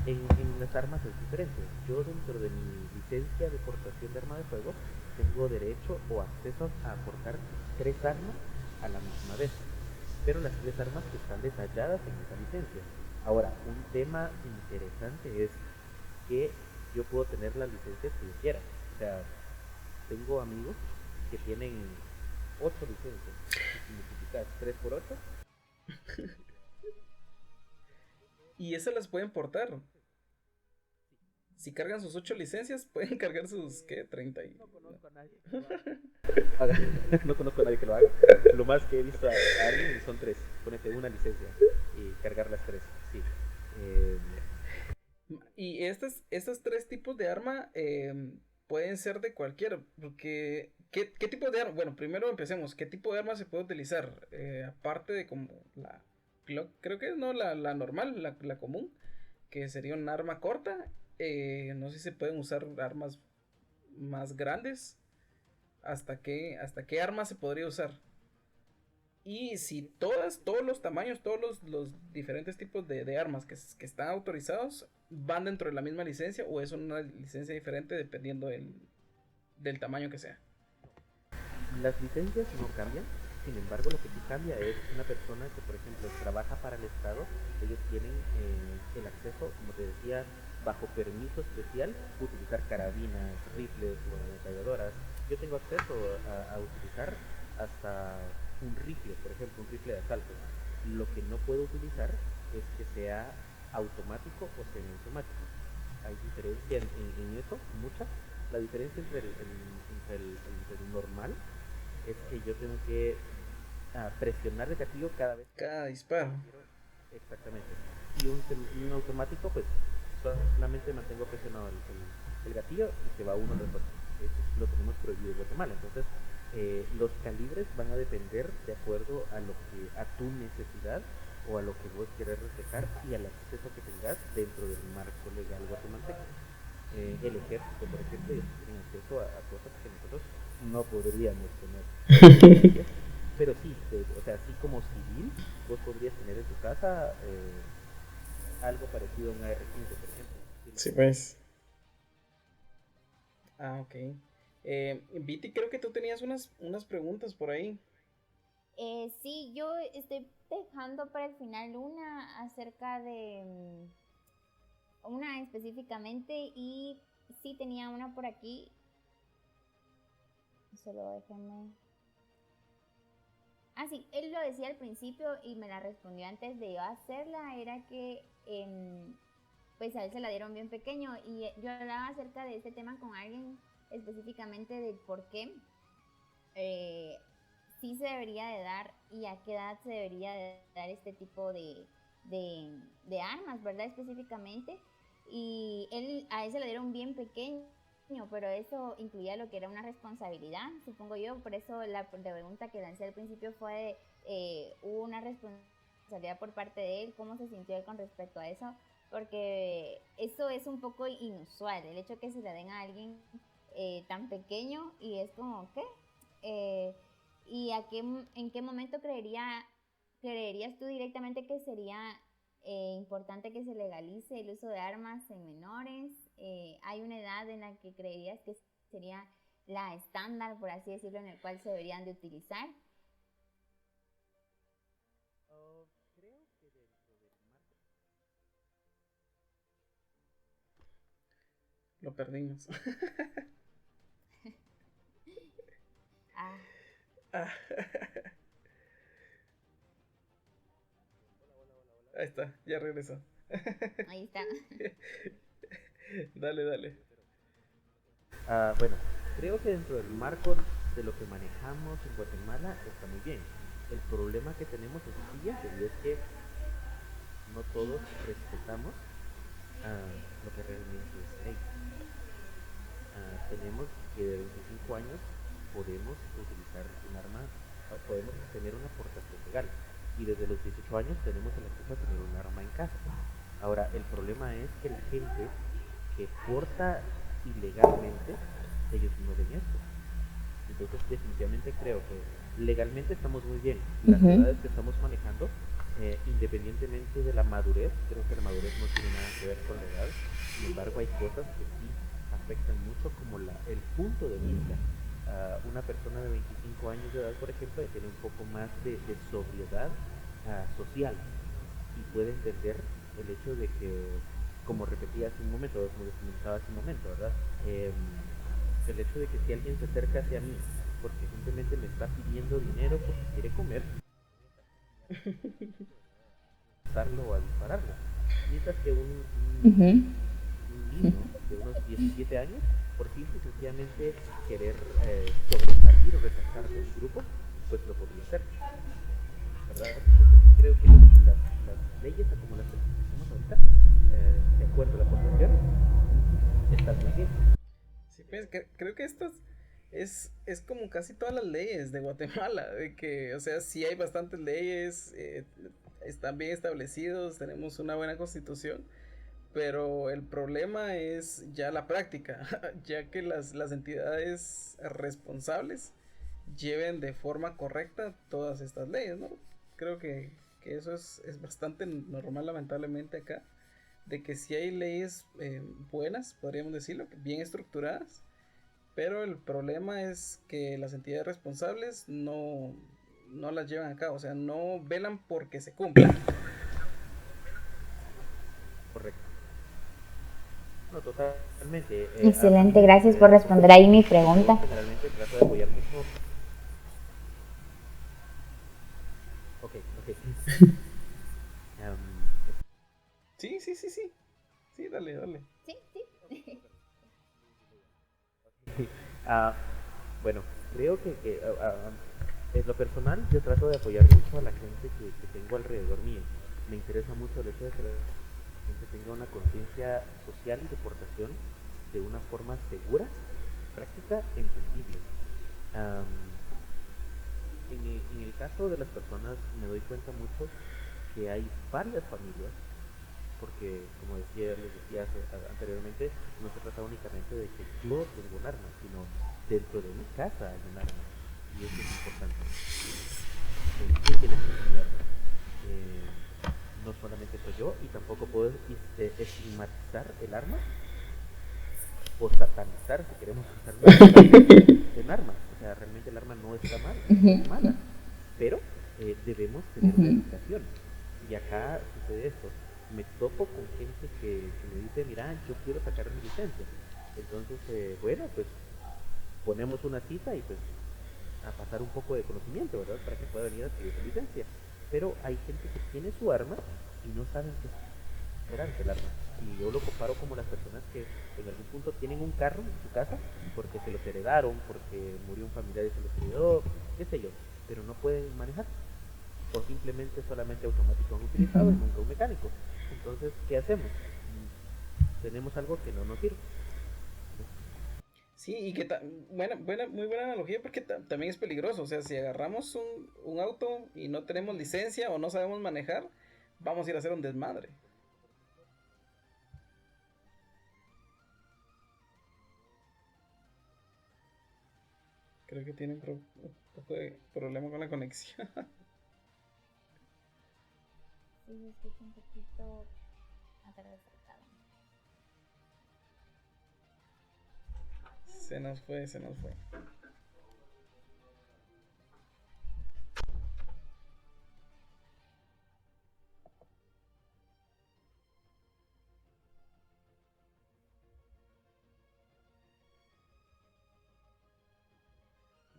En las armas es diferente. Yo dentro de mi licencia de portación de arma de fuego tengo derecho o acceso a aportar 3 armas a la misma vez, pero las 3 armas que están detalladas en esa licencia. Ahora, un tema interesante es que yo puedo tener las licencias que yo quiera. O sea, tengo amigos que tienen 8 licencias. Y si multiplicas 3 por 8, Y esas las pueden portar. si cargan sus 8 licencias, pueden cargar sus, ¿qué? 30 y... No conozco a nadie que lo haga. No conozco a nadie que lo haga. Lo más que he visto a alguien son 3. Ponete una licencia y cargar las 3. Sí. Y estos 3 tipos de arma pueden ser de cualquiera, porque ¿qué tipo de arma? Bueno, primero empecemos, ¿qué tipo de arma se puede utilizar? Aparte de como la, creo que no la normal, la común, que sería un arma corta, no sé si se pueden usar armas más grandes, hasta qué arma se podría usar. Y si todos los tamaños, todos los diferentes tipos de armas que están autorizados van dentro de la misma licencia o es una licencia diferente dependiendo del tamaño que sea. Las licencias no cambian, sin embargo lo que sí cambia es una persona que por ejemplo trabaja para el Estado, ellos tienen el acceso, como te decía, bajo permiso especial, utilizar carabinas, rifles o ametralladoras. Yo tengo acceso a utilizar hasta un rifle, por ejemplo, un rifle de asalto. Lo que no puedo utilizar es que sea automático o semiautomático. Hay diferencia en eso, mucha. La diferencia entre el normal es que yo tengo que presionar el gatillo cada vez que Cada disparo. exactamente. Y un automático, pues solamente mantengo presionado el gatillo y se va uno tras otro. Eso lo tenemos prohibido en Guatemala. Entonces, los calibres van a depender de acuerdo a tu necesidad o a lo que vos querés reflejar y al acceso que tengas dentro del marco legal guatemalteco. El ejército, por ejemplo, ellos tienen acceso a cosas que nosotros no podríamos tener. Pero sí, o sea, así como civil, vos podrías tener en tu casa algo parecido a un AR-15, por ejemplo. Sí, pues. Ah, ok. Viti, creo que tú tenías unas preguntas por ahí. Sí, yo estoy dejando para el final una acerca de una específicamente y sí tenía una por aquí. Solo déjenme. Ah, sí, él lo decía al principio y me la respondió antes de yo hacerla, era que pues a él se la dieron bien pequeño y yo hablaba acerca de este tema con alguien específicamente de por qué sí se debería de dar y a qué edad se debería de dar este tipo de armas, ¿verdad? Específicamente. Y a él se le dieron bien pequeño, pero eso incluía lo que era una responsabilidad, supongo yo. Por eso la pregunta que lancé al principio fue, ¿hubo una responsabilidad por parte de él? ¿Cómo se sintió él con respecto a eso? Porque eso es un poco inusual, el hecho de que se le den a alguien tan pequeño y es como, ¿qué? ¿Y en qué momento creerías tú directamente que sería importante que se legalice el uso de armas en menores? ¿Hay una edad en la que creerías que sería la estándar, por así decirlo, en el cual se deberían de utilizar? Creo que dentro del marco... Lo perdimos. Ah, Ah. Ahí está, ya regresó. ahí está. Dale. Bueno, creo que dentro del marco de lo que manejamos en Guatemala está muy bien. El problema que tenemos es el siguiente, y es que no todos respetamos lo que realmente es ley. Tenemos que de 25 años podemos utilizar un arma, podemos tener una portación legal, y desde los 18 años tenemos el acceso a tener un arma en casa. Ahora, el problema es que la gente que porta ilegalmente, ellos no ven esto. Entonces definitivamente creo que legalmente estamos muy bien. Las edades que estamos manejando, independientemente de la madurez, creo que la madurez no tiene nada que ver con la edad. Sin embargo, hay cosas que sí afectan mucho, como el punto de vista. Una persona de 25 años de edad, por ejemplo, tiene un poco más de sobriedad social y puede entender el hecho de que, como repetía hace un momento, como les comentaba hace un momento, ¿verdad? El hecho de que si alguien se acerca hacia mí porque simplemente me está pidiendo dinero porque quiere comer, usarlo o a dispararlo. Mientras que un niño de unos 17 años, por simple y sencillamente querer sobresalir o resaltar de un grupo, pues lo podría hacer, ¿verdad? Entonces, creo que las leyes, como las tenemos ahorita, de acuerdo a la población, están muy bien. Sí, pues creo que esto es como casi todas las leyes de Guatemala, de que, o sea, sí hay bastantes leyes, están bien establecidos, tenemos una buena constitución, pero el problema es ya la práctica, ya que las entidades responsables lleven de forma correcta todas estas leyes, ¿no? Creo que eso es bastante normal, lamentablemente, acá, de que sí hay leyes buenas, podríamos decirlo, bien estructuradas, pero el problema es que las entidades responsables no las llevan a cabo, o sea, no velan porque se cumplan. Correcto. No, totalmente. Excelente, gracias por responder ahí mi pregunta. Yo generalmente trato de apoyar mucho. Ok. Sí, sí, sí, sí. Sí, dale, dale. Sí, sí. Ah, bueno, creo que en lo personal yo trato de apoyar mucho a la gente que tengo alrededor mío. Me interesa mucho el hecho de que la gente tenga una conciencia social y de portación de una forma segura, práctica e entendible. Am, en el caso de las personas me doy cuenta mucho que hay varias familias, porque como les decía anteriormente, no se trata únicamente de que yo tengo un arma, sino dentro de mi casa hay un arma, y eso es importante. ¿Quién tiene acceso a mi arma? No solamente soy yo, y tampoco puedo estigmatizar el arma o satanizar, si queremos usar un arma. O sea, realmente el arma no está mal, no es mala, pero debemos tener una educación. Y acá sucede esto. Me topo con gente que me dice, mira, yo quiero sacar mi licencia. Entonces, bueno, pues ponemos una cita y pues a pasar un poco de conocimiento, ¿verdad? Para que pueda venir a adquirir su licencia. Pero hay gente que tiene su arma y no saben qué hacer ante el arma. Y yo lo comparo como las personas que en algún punto tienen un carro en su casa porque se los heredaron, porque murió un familiar y se los heredó, qué sé yo, pero no pueden manejar. O simplemente solamente automático han utilizado y nunca un mecánico. Entonces, ¿qué hacemos? Tenemos algo que no nos sirve. Sí, y que muy buena analogía porque también es peligroso. O sea, si agarramos un auto y no tenemos licencia o no sabemos manejar, vamos a ir a hacer un desmadre. Creo que tienen un poco de problema con la conexión. Sí, escucho un poquito atravesado. Se nos fue, se nos fue.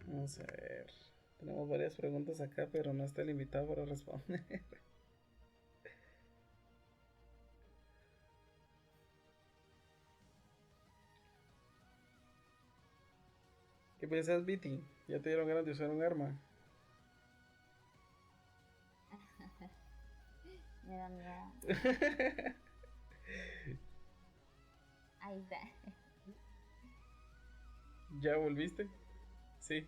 Vamos a ver. Tenemos varias preguntas acá, pero no está el invitado para responder. ¿Qué piensas, Viti? ¿Ya te dieron ganas de usar un arma? Me da miedo. Ahí está. ¿Ya volviste? Sí.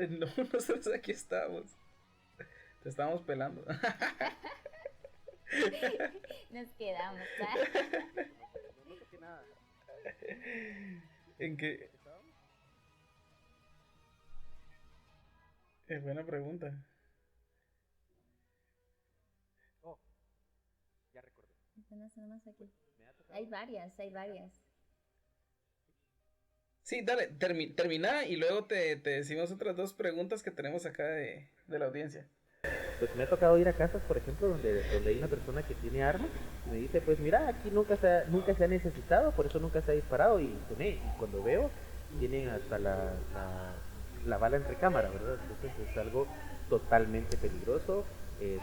No, nosotros aquí estamos. Te estamos pelando. Nos quedamos, No toqué nada. ¿En qué? Es buena pregunta. Oh, ya recordé. Apenas tenemos aquí. Hay varias. Sí, dale, termina y luego te decimos otras dos preguntas que tenemos acá de la audiencia. Pues me ha tocado ir a casas, por ejemplo, donde hay una persona que tiene armas y me dice, pues mira, aquí nunca se ha necesitado, por eso nunca se ha disparado. Y cuando veo, tienen hasta la bala en recámara, ¿verdad? Entonces es algo totalmente peligroso.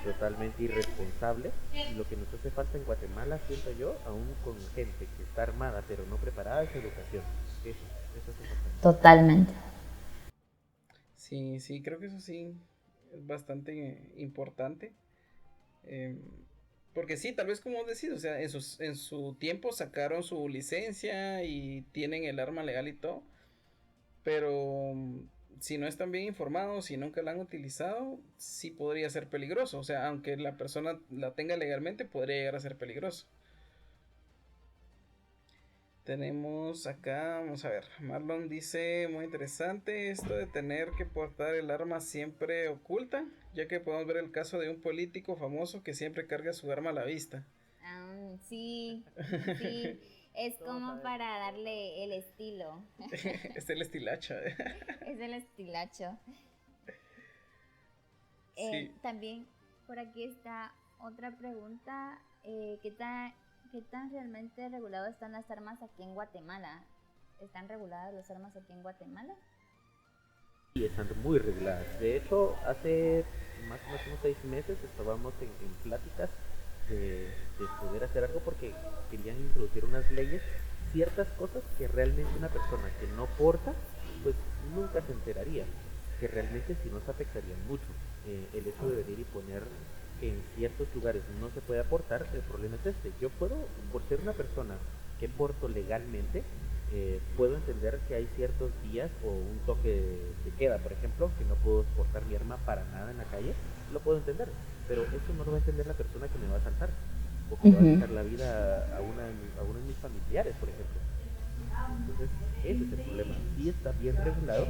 totalmente irresponsable. Y lo que nos hace falta en Guatemala, siento yo, aún con gente que está armada pero no preparada, es educación. Eso es importante. Totalmente. Sí, sí, creo que eso sí es bastante importante. Em, Porque sí, tal vez como decís, o sea, en su tiempo sacaron su licencia y tienen el arma legal y todo, pero si no están bien informados, si nunca la han utilizado, sí podría ser peligroso. O sea, aunque la persona la tenga legalmente, podría llegar a ser peligroso. Tenemos acá, vamos a ver, Marlon dice, muy interesante esto de tener que portar el arma siempre oculta, ya que podemos ver el caso de un político famoso que siempre carga su arma a la vista. Sí, sí, es como para darle el estilo. Es el estilacho. Es el estilacho. Sí. También por aquí está otra pregunta. ¿Qué tan realmente regulados están las armas aquí en Guatemala? ¿Están reguladas las armas aquí en Guatemala? Y están muy reguladas. De hecho, hace más o menos unos 6 meses estábamos en pláticas de poder hacer algo porque querían introducir unas leyes, ciertas cosas que realmente una persona que no porta, pues nunca se enteraría, que realmente sí nos afectarían mucho. El hecho de venir y poner que en ciertos lugares no se puede aportar, el problema es este. Yo puedo, por ser una persona que porto legalmente, puedo entender que hay ciertos días o un toque de queda, por ejemplo, que no puedo portar mi arma para nada en la calle, lo puedo entender, pero eso no lo va a entender la persona que me va a asaltar o que le va a quitar la vida a uno de mis familiares, por ejemplo. Entonces, ese es el problema. Sí está bien regulado,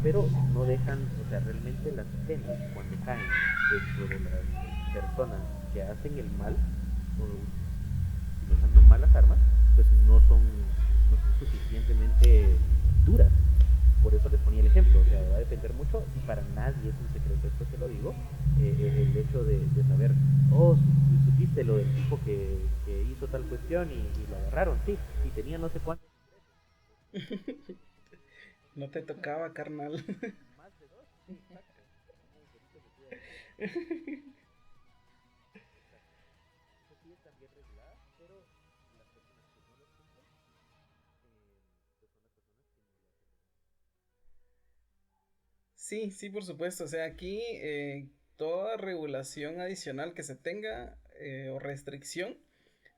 pero no dejan, o sea, realmente las penas cuando caen dentro de las personas que hacen el mal o usando malas armas, pues no son suficientemente duras. Por eso les ponía el ejemplo, o sea, va a depender mucho, y para nadie es un secreto, esto se lo digo, el hecho de saber, supiste lo del tipo que hizo tal cuestión y lo agarraron, sí, y tenía no sé cuántos. No te tocaba, carnal. Más de 2, sí, exacto. Eso sí están bien reguladas, pero las personas que no lo cumplen, pues son las personas que no lo hacen. Sí, sí, por supuesto. O sea, aquí toda regulación adicional que se tenga o restricción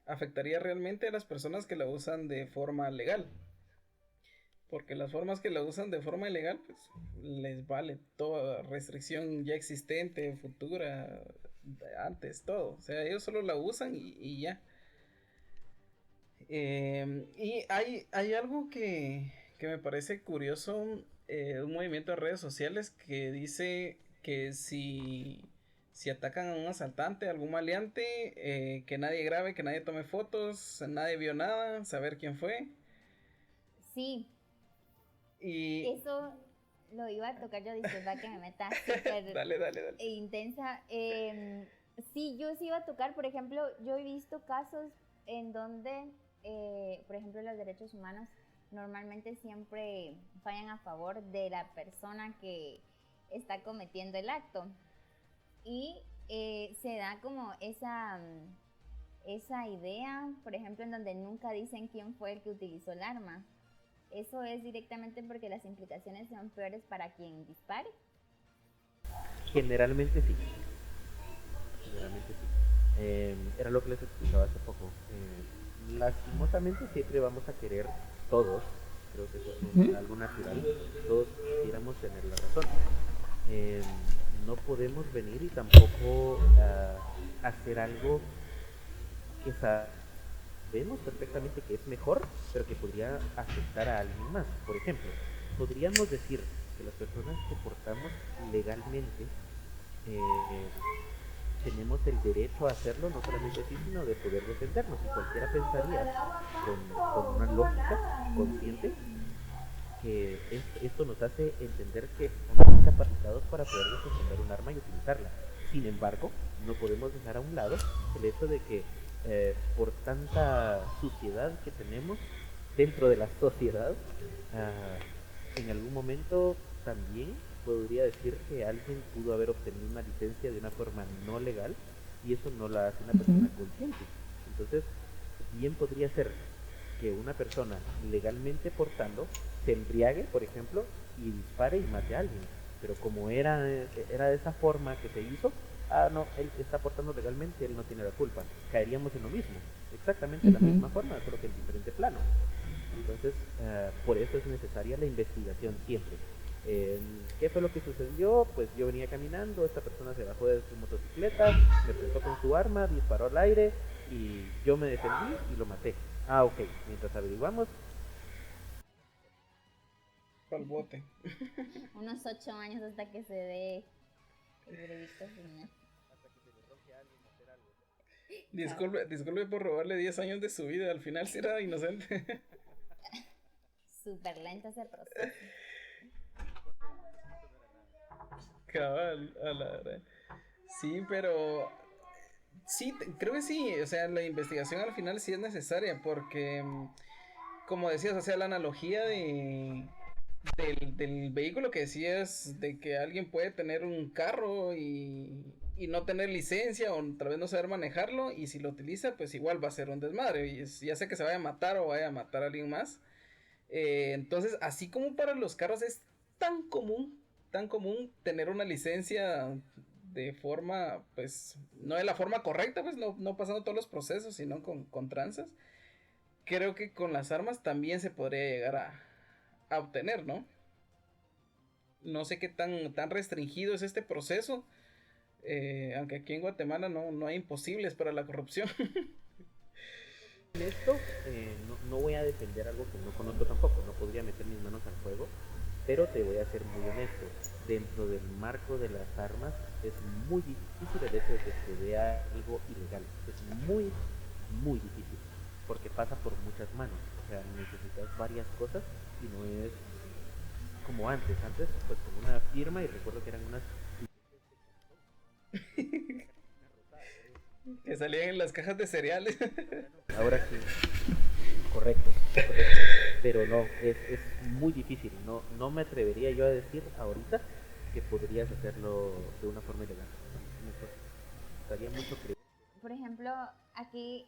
afectaría realmente a las personas que la usan de forma legal. Porque las formas que la usan de forma ilegal, pues les vale toda restricción ya existente, futura, antes, todo. O sea, ellos solo la usan y ya. Y hay algo que me parece curioso, un movimiento de redes sociales que dice que si atacan a un asaltante, a algún maleante, que nadie grabe, que nadie tome fotos, nadie vio nada, saber quién fue. Sí, Y eso lo iba a tocar yo, disculpa que me meta súper dale. intensa. Sí, yo sí iba a tocar, por ejemplo, yo he visto casos en donde, por ejemplo, los derechos humanos normalmente siempre fallan a favor de la persona que está cometiendo el acto. Y se da como esa idea, por ejemplo, en donde nunca dicen quién fue el que utilizó el arma. ¿Eso es directamente porque las implicaciones son peores para quien dispare? Generalmente sí. Era lo que les explicaba hace poco. Lastimosamente siempre vamos a querer todos, creo que eso es algo natural, todos quisiéramos tener la razón. No podemos venir y tampoco hacer algo que sabemos perfectamente que es mejor, pero que podría afectar a alguien más. Por ejemplo, podríamos decir que las personas que portamos legalmente tenemos el derecho a hacerlo, no solamente así, sino de poder defendernos. Y cualquiera pensaría, con una lógica consciente, que esto nos hace entender que estamos capacitados para poder defender un arma y utilizarla. Sin embargo, no podemos dejar a un lado el hecho de que por tanta suciedad que tenemos dentro de la sociedad, en algún momento también podría decir que alguien pudo haber obtenido una licencia de una forma no legal y eso no la hace una persona consciente. Entonces, bien podría ser que una persona legalmente portando se embriague, por ejemplo, y dispare y mate a alguien. Pero como era de esa forma que se hizo, no, él está portando legalmente, él no tiene la culpa. Caeríamos en lo mismo, exactamente la misma forma, solo que en diferente plano. Entonces, por eso es necesaria la investigación siempre. ¿Qué fue lo que sucedió? Pues yo venía caminando, esta persona se bajó de su motocicleta, me apuntó con su arma, disparó al aire y yo me defendí y lo maté. Ok, mientras averiguamos. Pa'l bote. Unos 8 años hasta que se dé el veredicto final. Disculpe por robarle 10 años de su vida, al final sí era inocente. Súper lento ese proceso. Cabal, a la verdad. Sí, pero sí, creo que sí, o sea, la investigación al final sí es necesaria porque, como decías, o sea, la analogía del vehículo que decías, de que alguien puede tener un carro y no tener licencia o tal vez no saber manejarlo y si lo utiliza, pues igual va a ser un desmadre, y ya sea que se vaya a matar o vaya a matar a alguien más. Entonces, así como para los carros es tan común tener una licencia de forma, pues, no de la forma correcta, pues, no pasando todos los procesos, sino con tranzas. Creo que con las armas también se podría llegar a obtener, ¿no? No sé qué tan restringido es este proceso, aunque aquí en Guatemala no hay imposibles para la corrupción. En esto no voy a defender algo que no conozco tampoco, no podría meter mis manos al fuego, pero te voy a ser muy honesto. Dentro del marco de las armas es muy difícil el hecho de que se vea algo ilegal. Es muy, muy difícil, porque pasa por muchas manos. O sea, necesitas varias cosas y no es como antes. Antes, pues con una firma, y recuerdo que eran unas... Que salían en las cajas de cereales. Ahora sí, correcto. Pero no, es muy difícil. No me atrevería yo a decir ahorita que podrías hacerlo de una forma ilegal. Me costaría mucho creer. Por ejemplo, aquí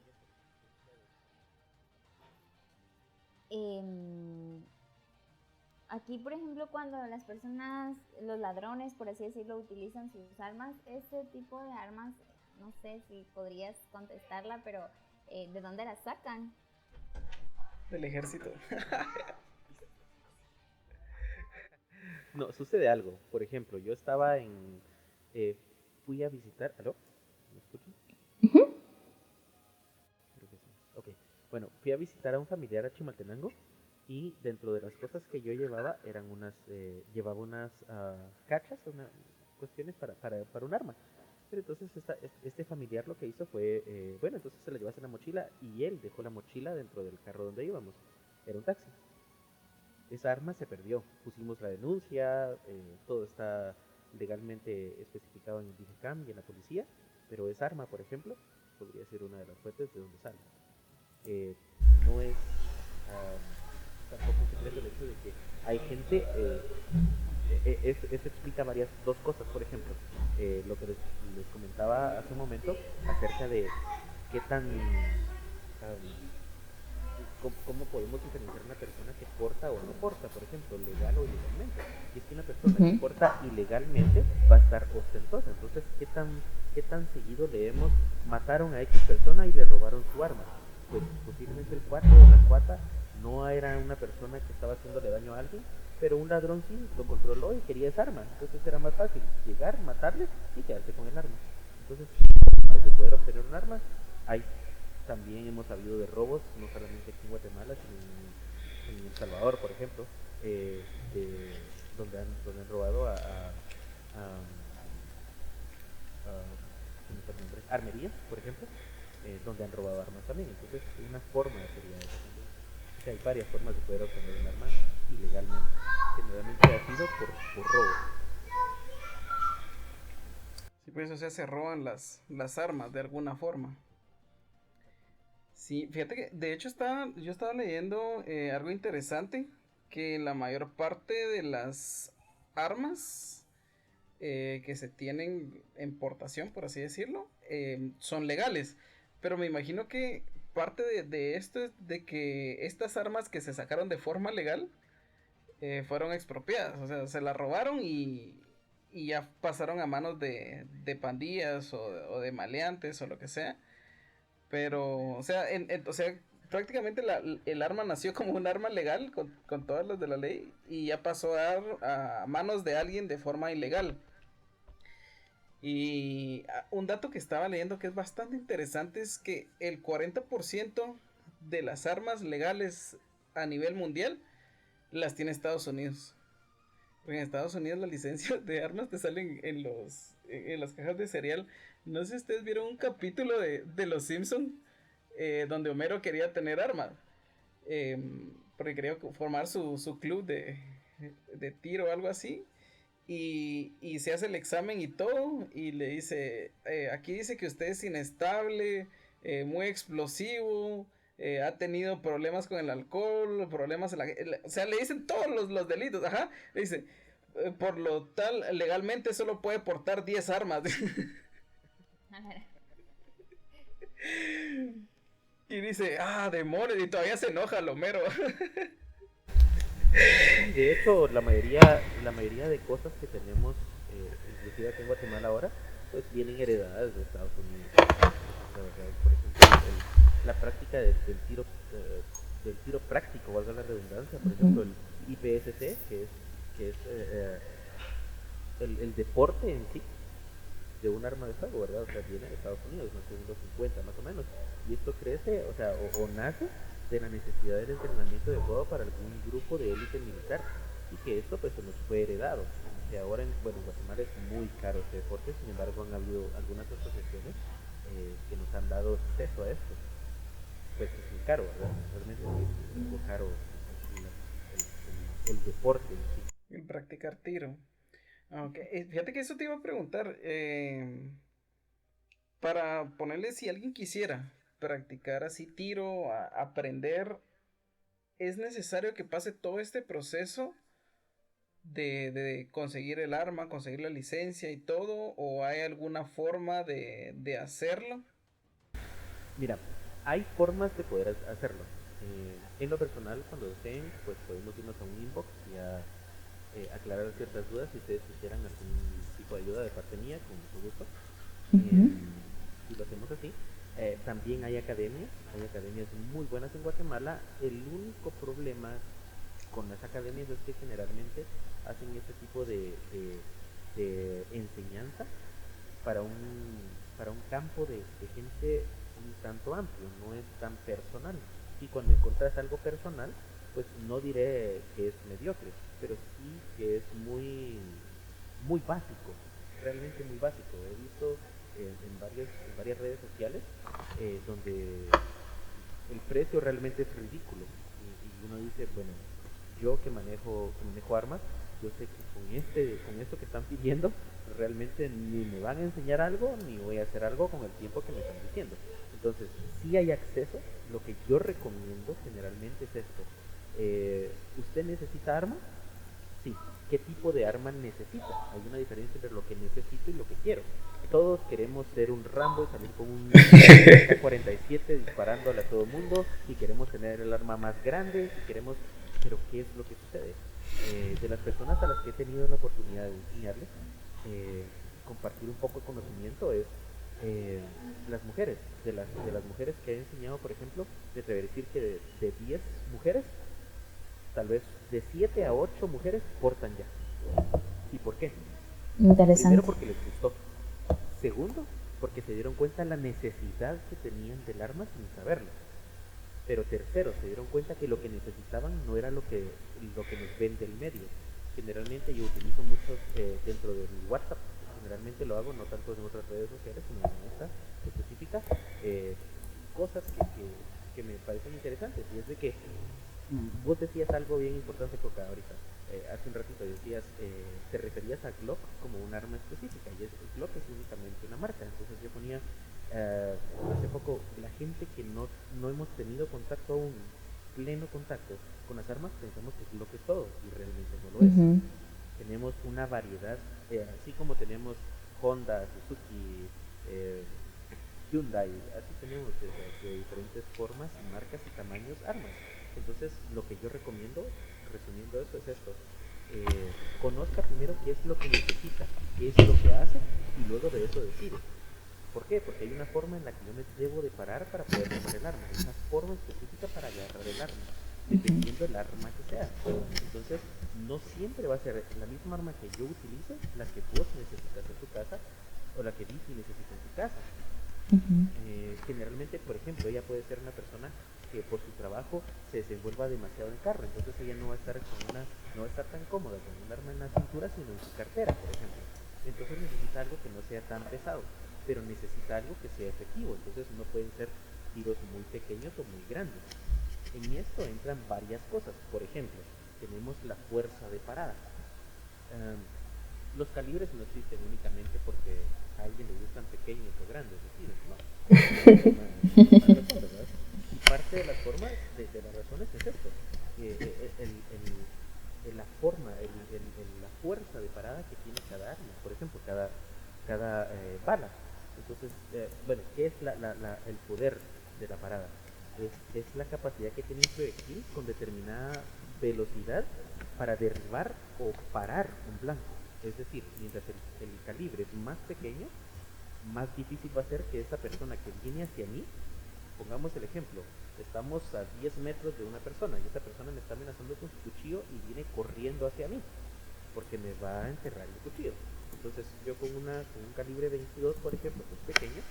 aquí, por ejemplo, cuando las personas, los ladrones, por así decirlo, utilizan sus armas, ese tipo de armas, no sé si podrías contestarla, pero ¿de dónde las sacan? Del ejército. No, sucede algo. Por ejemplo, yo estaba fui a visitar... ¿Aló? ¿Me escuchan? Creo que sí. Ok. Bueno, fui a visitar a un familiar a Chimaltenango y dentro de las cosas que yo llevaba llevaba unas cachas, cuestiones para un arma. Pero entonces este familiar lo que hizo fue, bueno, entonces se la llevase en la mochila y él dejó la mochila dentro del carro donde íbamos. Era un taxi. Esa arma se perdió. Pusimos la denuncia, todo está legalmente especificado en el DIGICAM y en la policía, pero esa arma, por ejemplo, podría ser una de las fuentes de donde sale. No es tampoco un secreto el hecho de que hay gente, esto explica dos cosas. Por ejemplo, lo que les comentaba hace un momento acerca de qué tan cómo podemos diferenciar una persona que porta o no porta, por ejemplo, legal o ilegalmente. Y es que una persona que porta ilegalmente va a estar ostentosa. Entonces, ¿qué tan seguido leemos mataron a X persona y le robaron su arma? Pues posiblemente el cuate o la cuata no era una persona que estaba haciéndole daño a alguien, pero un ladrón sí lo controló y quería esa arma. Entonces era más fácil llegar, matarle y quedarse con el arma. Entonces, para poder obtener un arma, también hemos sabido de robos, no solamente aquí en Guatemala, sino en El Salvador, por ejemplo, donde han robado ¿cómo se llama? Armerías, por ejemplo, donde han robado armas también. Entonces, una forma sería eso. O sea, hay varias formas de poder obtener un arma ilegalmente. Generalmente ha sido por robo. Sí, pues, o sea, se roban las armas de alguna forma. Sí, fíjate que de hecho yo estaba leyendo algo interesante, que la mayor parte de las armas que se tienen en portación, por así decirlo, son legales. Pero me imagino que parte de esto es de que estas armas que se sacaron de forma legal fueron expropiadas. O sea, se las robaron y ya pasaron a manos de pandillas o de maleantes o lo que sea. Pero, o sea, prácticamente el arma nació como un arma legal con todas las de la ley y ya pasó a manos de alguien de forma ilegal. Y un dato que estaba leyendo que es bastante interesante es que el 40% de las armas legales a nivel mundial las tiene Estados Unidos. Porque en Estados Unidos las licencias de armas te salen en las cajas de cereal. No sé si ustedes vieron un capítulo de Los Simpson donde Homero quería tener armas. Porque quería formar su club de tiro o algo así. Y se hace el examen y todo. Y le dice, aquí dice que usted es inestable, muy explosivo, ha tenido problemas con el alcohol, problemas o sea, le dicen todos los delitos, ajá. Le dice, por lo tal, legalmente solo puede portar 10 armas. Y dice, demonios, y todavía se enoja el Homero. De hecho, la mayoría de cosas que tenemos, inclusive aquí en Guatemala ahora, pues vienen heredadas de Estados Unidos. La verdad, por ejemplo, la práctica del tiro práctico, valga la redundancia, por ejemplo, el IPSC, que es el deporte en sí de un arma de fuego, ¿verdad? O sea, viene de Estados Unidos, nació en los 50 más o menos, y esto crece, o sea, o nace de la necesidad del entrenamiento de fuego para algún grupo de élite militar, y que esto pues se nos fue heredado. Que ahora en Guatemala es muy caro este deporte, sin embargo han habido algunas asociaciones que nos han dado acceso a esto. Pues es muy caro, ¿verdad? Realmente es muy caro el deporte en sí. El practicar tiro. Okay. Fíjate que eso te iba a preguntar. Para ponerle, si alguien quisiera practicar así tiro, aprender, ¿es necesario que pase todo este proceso de conseguir el arma, conseguir la licencia y todo? ¿O hay alguna forma de hacerlo? Mira, hay formas de poder hacerlo. En lo personal, cuando deseen, pues podemos irnos a un inbox y aclarar ciertas dudas si ustedes quisieran algún tipo de ayuda de parte mía, con mucho gusto. Si lo hacemos así. También hay academias muy buenas en Guatemala. El único problema con las academias es que generalmente hacen este tipo de enseñanza para un campo de gente un tanto amplio, no es tan personal. Y cuando encuentras algo personal, pues no diré que es mediocre, pero sí que es muy, muy básico, realmente muy básico. He visto en varias redes sociales donde el precio realmente es ridículo y uno dice, bueno, yo que manejo armas, yo sé que con esto que están pidiendo realmente ni me van a enseñar algo ni voy a hacer algo con el tiempo que me están diciendo. Entonces, si hay acceso, lo que yo recomiendo generalmente es esto. ¿Usted necesita armas? Sí. ¿Qué tipo de arma necesita? Hay una diferencia entre lo que necesito y lo que quiero. Todos queremos ser un Rambo y salir con un AK-47 disparándole a todo el mundo, y queremos tener el arma más grande, pero ¿qué es lo que sucede? De las personas a las que he tenido la oportunidad de enseñarles, compartir un poco de conocimiento es las mujeres. De las mujeres que he enseñado, por ejemplo, me atrevería a decir que de 10 mujeres, tal vez de 7 a 8 mujeres portan ya. ¿Y por qué? Interesante. Primero, porque les gustó. Segundo, porque se dieron cuenta de la necesidad que tenían del arma sin saberlo. Pero tercero, se dieron cuenta que lo que necesitaban no era lo que nos vende el medio. Generalmente yo utilizo muchos dentro del WhatsApp. Generalmente lo hago no tanto en otras redes sociales, sino en esta específica. Cosas que me parecen interesantes. Y es de que vos decías algo bien importante, Coca, ahorita. Hace un ratito decías, te referías a Glock como un arma específica, y Glock es únicamente una marca. Entonces yo ponía hace poco, la gente que no hemos tenido contacto aún, pleno contacto con las armas, pensamos que Glock es todo, y realmente no lo es. tenemos una variedad, así como tenemos Honda, Suzuki, eh, Hyundai, así tenemos de diferentes formas, marcas y tamaños armas. Entonces, lo que yo recomiendo, resumiendo eso, es esto. Conozca primero qué es lo que necesita, qué es lo que hace, y luego de eso decide. ¿Por qué? Porque hay una forma en la que yo me debo de parar para poder tomar el arma. Hay una forma específica para agarrar el arma, dependiendo del arma que sea. Entonces, no siempre va a ser la misma arma que yo utilice, la que vos necesitas en tu casa, o la que Vicky necesita en tu casa. Generalmente, por ejemplo, ella puede ser una persona que por su trabajo se desenvuelva demasiado en carro, entonces ella no va a estar no va a estar tan cómoda con un arma en la cintura, sino en su cartera, por ejemplo. Entonces necesita algo que no sea tan pesado, pero necesita algo que sea efectivo. Entonces no pueden ser tiros muy pequeños o muy grandes. En esto entran varias cosas. Por ejemplo, tenemos la fuerza de parada. Los calibres no existen únicamente porque a alguien le gustan pequeños o grandes, es decir, no. Una razón, ¿verdad? Y parte de las formas, de las razones es esto. La forma, la fuerza de parada que tiene cada arma, por ejemplo, cada bala. Entonces, bueno, ¿qué es el poder de la parada? Es la capacidad que tiene un proyectil con determinada velocidad para derribar o parar un blanco. Es decir, mientras el calibre es más pequeño, más difícil va a ser que esa persona que viene hacia mí, pongamos el ejemplo, estamos a 10 metros de una persona y esa persona me está amenazando con su cuchillo y viene corriendo hacia mí, porque me va a enterrar el cuchillo. Entonces yo con un calibre 22, por ejemplo, que es pequeño,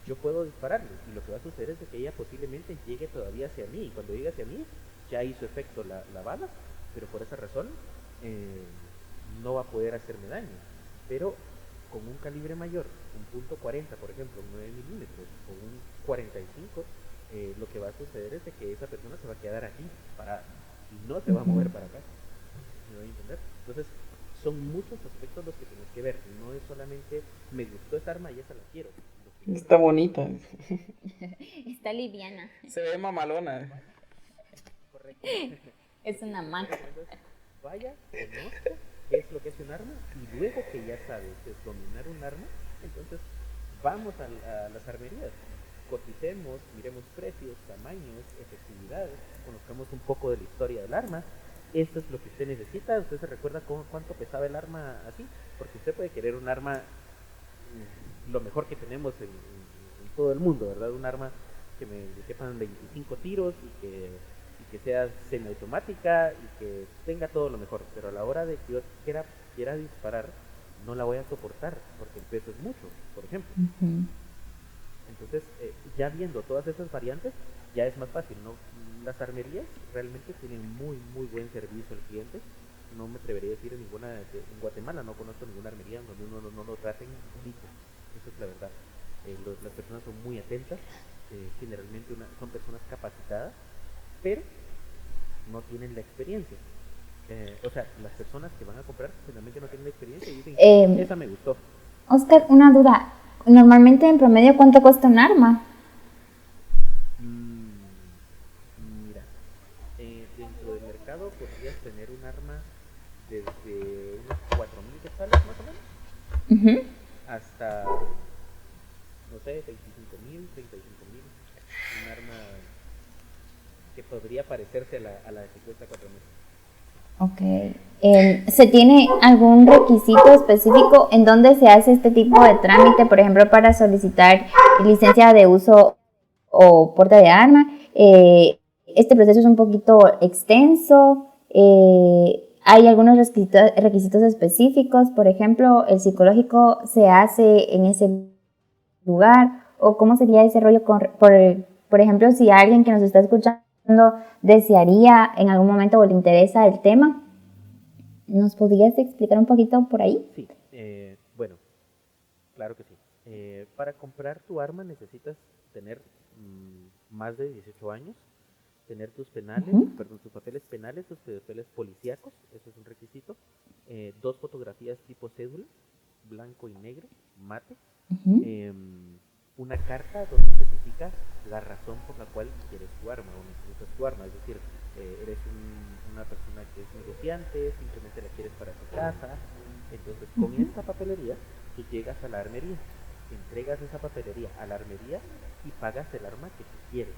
yo puedo dispararle y lo que va a suceder es de que ella posiblemente llegue todavía hacia mí y cuando llegue hacia mí ya hizo efecto la bala, pero por esa razón no va a poder hacerme daño. Pero con un calibre mayor, un punto .40, por ejemplo, un 9 milímetros o un 45, lo que va a suceder es de que esa persona se va a quedar aquí parada y no se va a mover para acá. ¿Me voy a entender? Entonces, son muchos aspectos los que tienes que ver. No es solamente me gustó esta arma y esa la quiero. Está bonita. Está liviana. Se ve mamalona. Correcto. Es una maca. Vaya, conozca qué es lo que es un arma y luego que ya sabes dominar un arma, entonces vamos a las armerías. Coticemos, miremos precios, tamaños, efectividades, conozcamos un poco de la historia del arma. Esto es lo que usted necesita. Usted se recuerda cuánto pesaba el arma así, porque usted puede querer un arma lo mejor que tenemos en todo el mundo, ¿verdad? Un arma que me quepan 25 tiros y que sea semiautomática y que tenga todo lo mejor, pero a la hora de que yo quiera disparar no la voy a soportar porque el peso es mucho, por ejemplo. Entonces, ya viendo todas esas variantes, ya es más fácil, ¿no? Las armerías realmente tienen muy, muy buen servicio al cliente. No me atrevería a decir en Guatemala no conozco ninguna armería donde uno no lo traten bonito. Eso es la verdad. Las personas son muy atentas, generalmente son personas capacitadas, pero no tienen la experiencia. O sea, las personas que van a comprar generalmente no tienen la experiencia y dicen, esa me gustó. Oscar, una duda. Normalmente en promedio, ¿cuánto cuesta un arma? Mira, dentro del mercado podrías tener un arma desde unos 4.000 quetzales más o menos hasta, no sé, 25.000, 35.000. Un arma que podría parecerse a la que cuesta 4.000. Ok. ¿Se tiene algún requisito específico en donde se hace este tipo de trámite, por ejemplo, para solicitar licencia de uso o porte de arma? Este proceso es un poquito extenso. Hay algunos requisitos específicos, por ejemplo, el psicológico se hace en ese lugar, o cómo sería ese rollo por ejemplo, si alguien que nos está escuchando desearía en algún momento o le interesa el tema, ¿nos podrías explicar un poquito por ahí? Sí, bueno, claro que sí. Para comprar tu arma necesitas tener más de 18 años, tener tus tus papeles penales, tus papeles policíacos, eso es un requisito, 2 fotografías tipo cédula, blanco y negro, mate, una carta donde especifica la razón por la cual quieres tu arma o necesitas tu arma, es decir, eres un una persona que es negociante, simplemente la quieres para tu casa. Entonces, con esta papelería, tú llegas a la armería, entregas esa papelería a la armería y pagas el arma que tú quieres.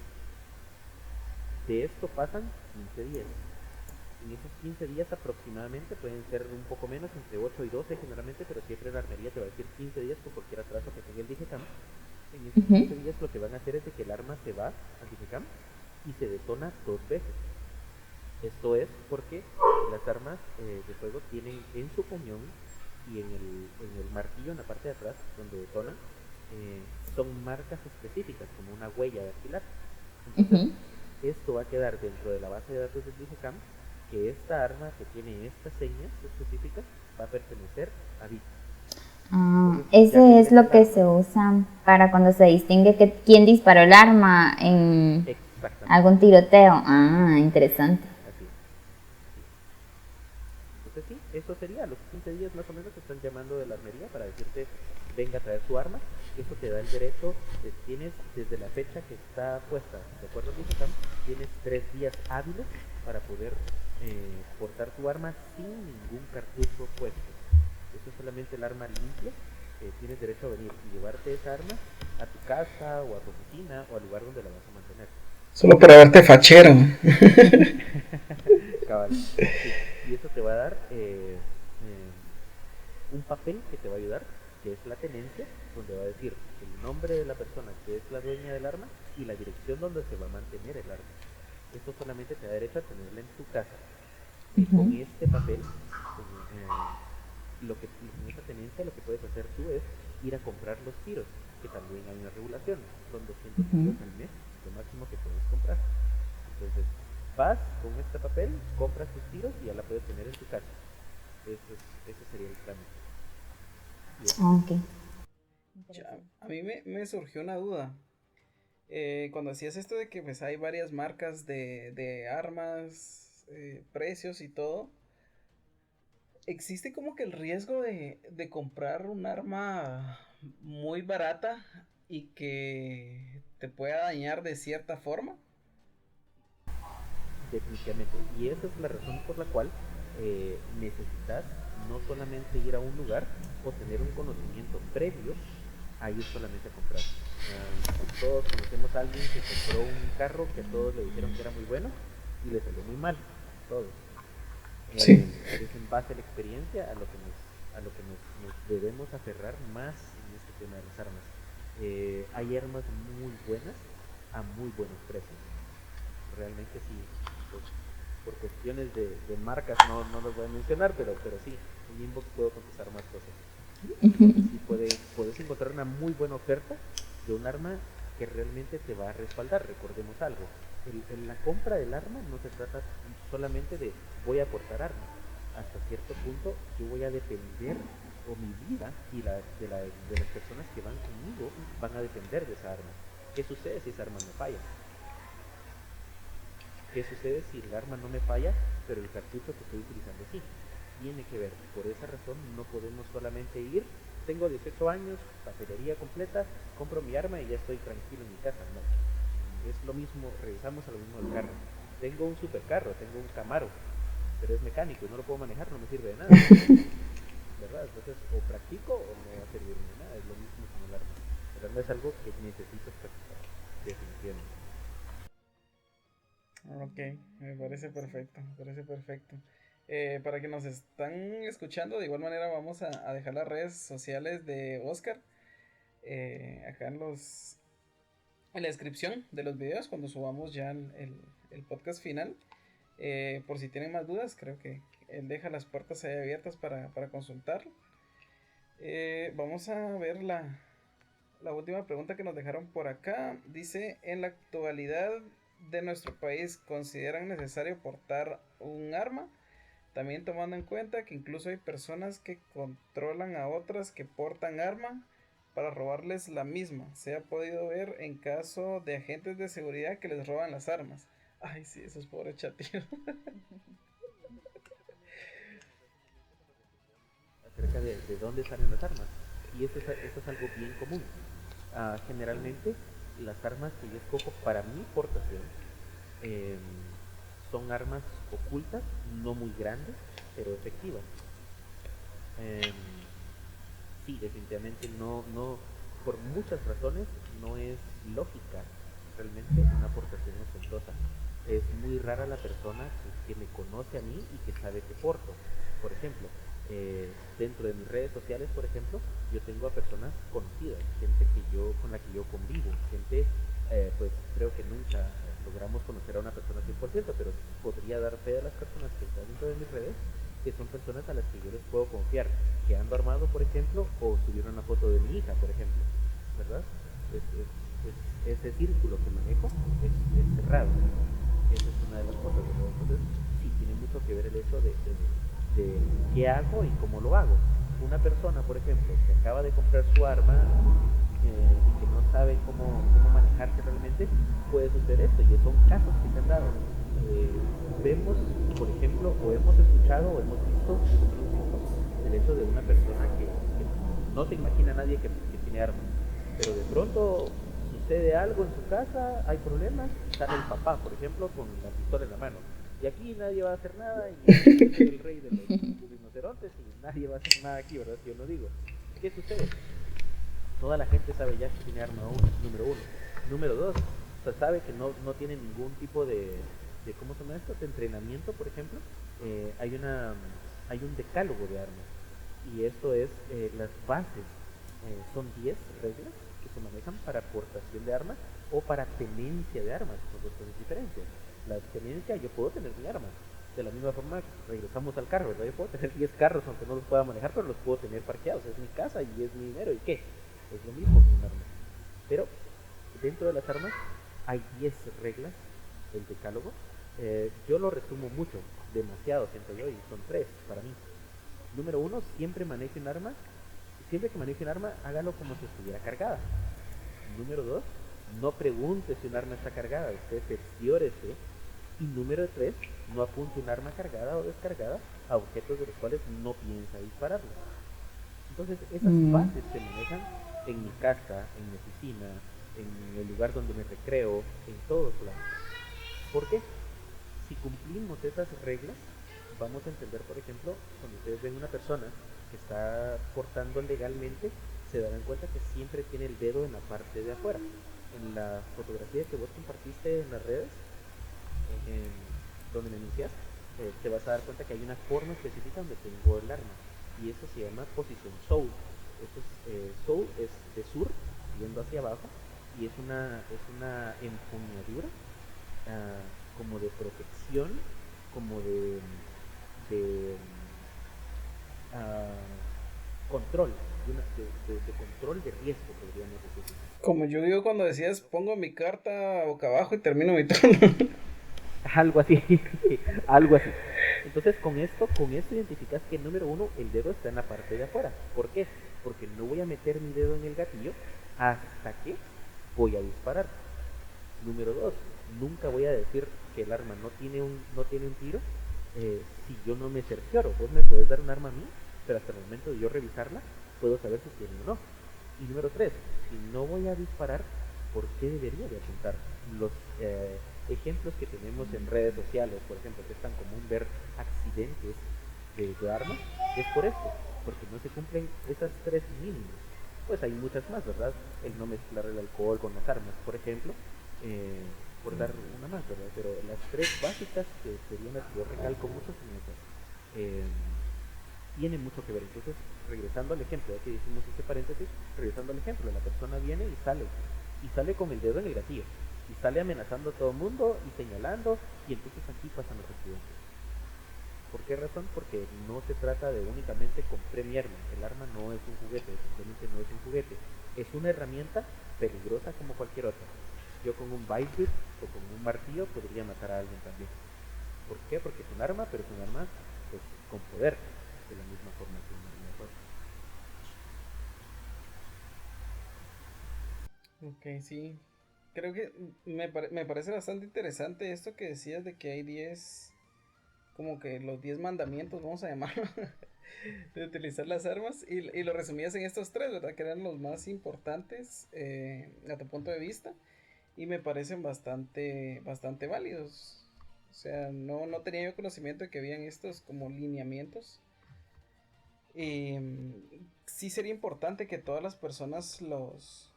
De esto pasan 15 días. En esos 15 días aproximadamente, pueden ser un poco menos, entre 8 y 12 generalmente, pero siempre la armería te va a decir 15 días por cualquier atraso que tenga el Digicam. En esos 15 días lo que van a hacer es de que el arma se va al Digicam y se detona 2 veces. Esto es porque las armas de fuego tienen en su cañón y en el martillo, en la parte de atrás, donde detonan, son marcas específicas, como una huella dactilar. Entonces, esto va a quedar dentro de la base de datos del Digicam, que esta arma que tiene estas señas específicas va a pertenecer a Vita. Ese es lo que se usa para cuando se distingue que quién disparó el arma en algún tiroteo. Interesante. Así es. Entonces sí, eso sería, a los 15 días más o menos te están llamando de la armería para decirte, venga a traer su arma. Eso te da el derecho, tienes desde la fecha que está puesta, de acuerdo al Digicam, tienes 3 días hábiles para poder portar tu arma sin ningún cartucho puesto. Eso es solamente el arma limpia. Tienes derecho a venir y llevarte esa arma a tu casa o a tu oficina o al lugar donde la vas a mantener. Solo para verte fachero. Cabal. Sí. Y eso te va a dar un papel que te va a ayudar, que es la tenencia, donde va a decir el nombre de la persona que es la dueña del arma y la dirección donde se va a mantener el arma. Esto solamente te da derecho a tenerla en tu casa. Con este papel, con esta tenencia, lo que puedes hacer tú es ir a comprar los tiros, que también hay una regulación, son 200 tiros al mes, lo máximo que puedes comprar. Entonces, vas con este papel, compras tus tiros y ya la puedes tener en tu casa. Ese sería el trámite. A mí me surgió una duda. Cuando decías esto de que pues hay varias marcas de armas, precios y todo, ¿existe como que el riesgo de comprar un arma muy barata y que te pueda dañar de cierta forma? Definitivamente. Y esa es la razón por la cual necesitas no solamente ir a un lugar o tener un conocimiento previo a ir solamente a comprar. Todos conocemos a alguien que compró un carro que a todos le dijeron que era muy bueno y le salió muy mal. Todos. Sí. Es en base a la experiencia a lo que nos debemos aferrar más en este tema de las armas. Hay armas muy buenas a muy buenos precios. Realmente sí, pues, por cuestiones de marcas no los voy a mencionar, pero sí, en inbox puedo contestar más cosas. Sí puedes encontrar una muy buena oferta de un arma que realmente te va a respaldar. Recordemos algo, en la compra del arma no se trata solamente de voy a aportar armas. Hasta cierto punto yo voy a depender, o mi vida y de las personas que van conmigo van a depender de esa arma. ¿Qué sucede si esa arma me falla? ¿Qué sucede si el arma no me falla, pero el cartucho que estoy utilizando sí? Tiene que ver. Por esa razón no podemos solamente ir, tengo 18 años, papelería completa, compro mi arma y ya estoy tranquilo en mi casa. No. Es lo mismo, regresamos a lo mismo del carro. Tengo un supercarro, tengo un Camaro, pero es mecánico y no lo puedo manejar, no me sirve de nada. ¿Verdad? Entonces, o practico o no va a servir de nada. Es lo mismo con el arma. El arma es algo que necesitas practicar, definitivamente. Ok, me parece perfecto, me parece perfecto. Para que nos están escuchando, de igual manera vamos a dejar las redes sociales de Oscar acá en la descripción de los videos cuando subamos ya el podcast final. Por si tienen más dudas, creo que él deja las puertas ahí abiertas para consultarlo. Vamos a ver la última pregunta que nos dejaron por acá. Dice, en la actualidad de nuestro país, ¿consideran necesario portar un arma? También tomando en cuenta que incluso hay personas que controlan a otras que portan arma para robarles la misma. Se ha podido ver en caso de agentes de seguridad que les roban las armas. Ay, sí, esos pobres chatillos. Acerca de dónde salen las armas. Y eso es algo bien común. Generalmente las armas que yo escojo para mi portación son armas ocultas, no muy grandes, pero efectivas. Em, sí, definitivamente por muchas razones, no es lógica realmente una aportación ostentosa. Es muy rara la persona que me conoce a mí y que sabe que porto. Por ejemplo, dentro de mis redes sociales, por ejemplo, yo tengo a personas conocidas, gente con la que yo convivo, gente, pues creo que nunca logramos conocer a una persona 100%, pero podría dar fe a las personas que están dentro de mis redes, que son personas a las que yo les puedo confiar, que ando armado, por ejemplo, o subieron una foto de mi hija, por ejemplo, ¿verdad? Ese círculo que manejo es cerrado. Esa es una de las cosas, ¿verdad? Entonces, sí, tiene mucho que ver el hecho de qué hago y cómo lo hago. Una persona, por ejemplo, que acaba de comprar su arma y que no sabe cómo manejarse realmente, puede suceder esto, y son casos que se han dado. Vemos, por ejemplo, o hemos escuchado o hemos visto el hecho de una persona que no se imagina a nadie que tiene armas, pero de pronto sucede algo en su casa, hay problemas, sale el papá, por ejemplo, con la pistola en la mano. Y aquí nadie va a hacer nada, y yo soy el rey de los rinocerontes y nadie va a hacer nada aquí, ¿verdad? Si yo lo digo. ¿Qué sucede? Toda la gente sabe ya que tiene arma número uno. Número dos, o sea, sabe que no tiene ningún tipo de ¿cómo se llama esto? De entrenamiento, por ejemplo. Hay un decálogo de armas. Y esto es las bases. Son 10 reglas que se manejan para portación de armas o para tenencia de armas, son dos cosas diferentes. La tenencia, yo puedo tener mi arma. De la misma forma, regresamos al carro, ¿verdad? Yo puedo tener 10 carros, aunque no los pueda manejar, pero los puedo tener parqueados. Es mi casa y es mi dinero. ¿Y qué? Es lo mismo que un arma. Pero dentro de las armas hay 10 reglas del decálogo. Yo lo resumo mucho, demasiado siento yo, y son 3 para mí. Número 1, siempre maneje un arma. Siempre que maneje un arma, hágalo como si estuviera cargada. Número 2, no pregunte si un arma está cargada, usted cerciórese. Y número 3, no apunte un arma cargada o descargada a objetos de los cuales no piensa dispararlo. Entonces, esas bases se manejan en mi casa, en mi oficina, en el lugar donde me recreo, en todos lados. ¿Por qué? Si cumplimos esas reglas, vamos a entender, por ejemplo, cuando ustedes ven una persona que está portando legalmente, se darán cuenta que siempre tiene el dedo en la parte de afuera. En la fotografía que vos compartiste en las redes, donde me inicias, te vas a dar cuenta que hay una forma específica donde tengo el arma, y eso se llama posición soul. Soul es de sur, yendo hacia abajo, y es una empuñadura como de protección, como de control, de control de riesgo, podríamos decir. Como yo digo cuando decías, pongo mi carta boca abajo y termino mi turno. Algo así, algo así. Entonces con esto identificas que número 1, el dedo está en la parte de afuera. ¿Por qué? Porque no voy a meter mi dedo en el gatillo hasta que voy a disparar. Número 2, nunca voy a decir que el arma no tiene un tiro si yo no me cercioro. Vos me puedes dar un arma a mí, pero hasta el momento de yo revisarla, puedo saber si tiene o no. Y número 3, si no voy a disparar, ¿por qué debería de apuntar? Los ejemplos que tenemos en redes sociales, por ejemplo, que es tan común ver accidentes de armas, es por esto, porque no se cumplen esas 3 mínimas. Pues hay muchas más, ¿verdad? El no mezclar el alcohol con las armas, por ejemplo, por dar una más, ¿verdad? Pero las 3 básicas, que serían las que yo recalco mucho, son esas. Tiene mucho que ver. Entonces, regresando al ejemplo, ya que hicimos este paréntesis, regresando al ejemplo, la persona viene y sale con el dedo en el gatillo, y sale amenazando a todo el mundo y señalando, y entonces aquí pasan los accidentes. ¿Por qué razón? Porque no se trata de únicamente compré mi arma. El arma no es un juguete, simplemente no es un juguete. Es una herramienta peligrosa como cualquier otra. Yo con un vice grip o con un martillo podría matar a alguien también. ¿Por qué? Porque es un arma, pero es un arma pues, con poder, de la misma forma que un arma de fuego. Ok, sí. Creo que me parece bastante interesante esto que decías de que hay 10, como que los 10 mandamientos, vamos a llamarlo, de utilizar las armas, y lo resumías en estos 3, ¿verdad? Que eran los más importantes a tu punto de vista, y me parecen bastante válidos. sea, no tenía yo conocimiento de que habían estos como lineamientos. Sí sería importante que todas las personas los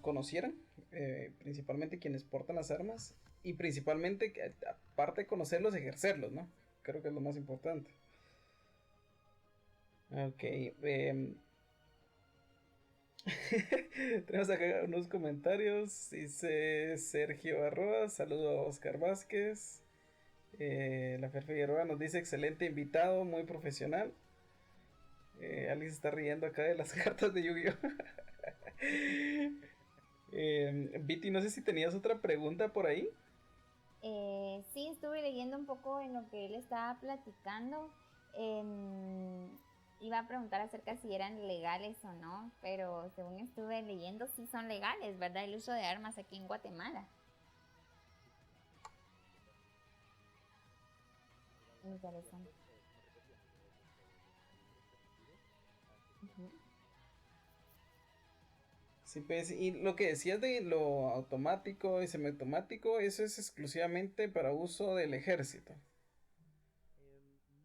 conocieran, principalmente quienes portan las armas, y principalmente, aparte de conocerlos, ejercerlos, ¿no? Creo que es lo más importante. Ok, tenemos acá unos comentarios. Dice Sergio Arroa, saludo a Oscar Vázquez. La Fer Figueroa nos dice excelente invitado, muy profesional. Alguien se está riendo acá de las cartas de Yu-Gi-Oh! Viti, no sé si tenías otra pregunta por ahí. Sí, estuve leyendo un poco en lo que él estaba platicando. Iba a preguntar acerca si eran legales o no, pero según estuve leyendo, sí son legales, ¿verdad? El uso de armas aquí en Guatemala. Interesante. Ujú. Sí, pues, y lo que decías de lo automático y semiautomático, eso es exclusivamente para uso del ejército.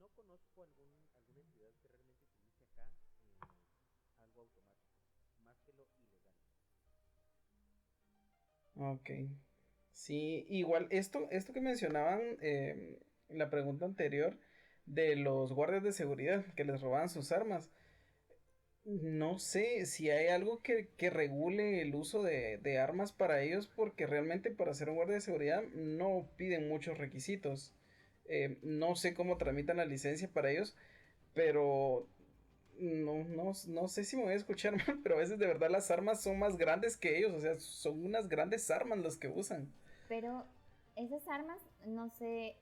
No conozco alguna entidad que realmente utilice acá algo automático, más que lo ilegal. Ok. Sí, igual esto que mencionaban en la pregunta anterior de los guardias de seguridad que les robaban sus armas. No sé si hay algo que regule el uso de armas para ellos, porque realmente para ser un guardia de seguridad no piden muchos requisitos. No sé cómo tramitan la licencia para ellos, pero no sé si me voy a escuchar mal, pero a veces de verdad las armas son más grandes que ellos, o sea, son unas grandes armas las que usan. Pero esas armas, no sé,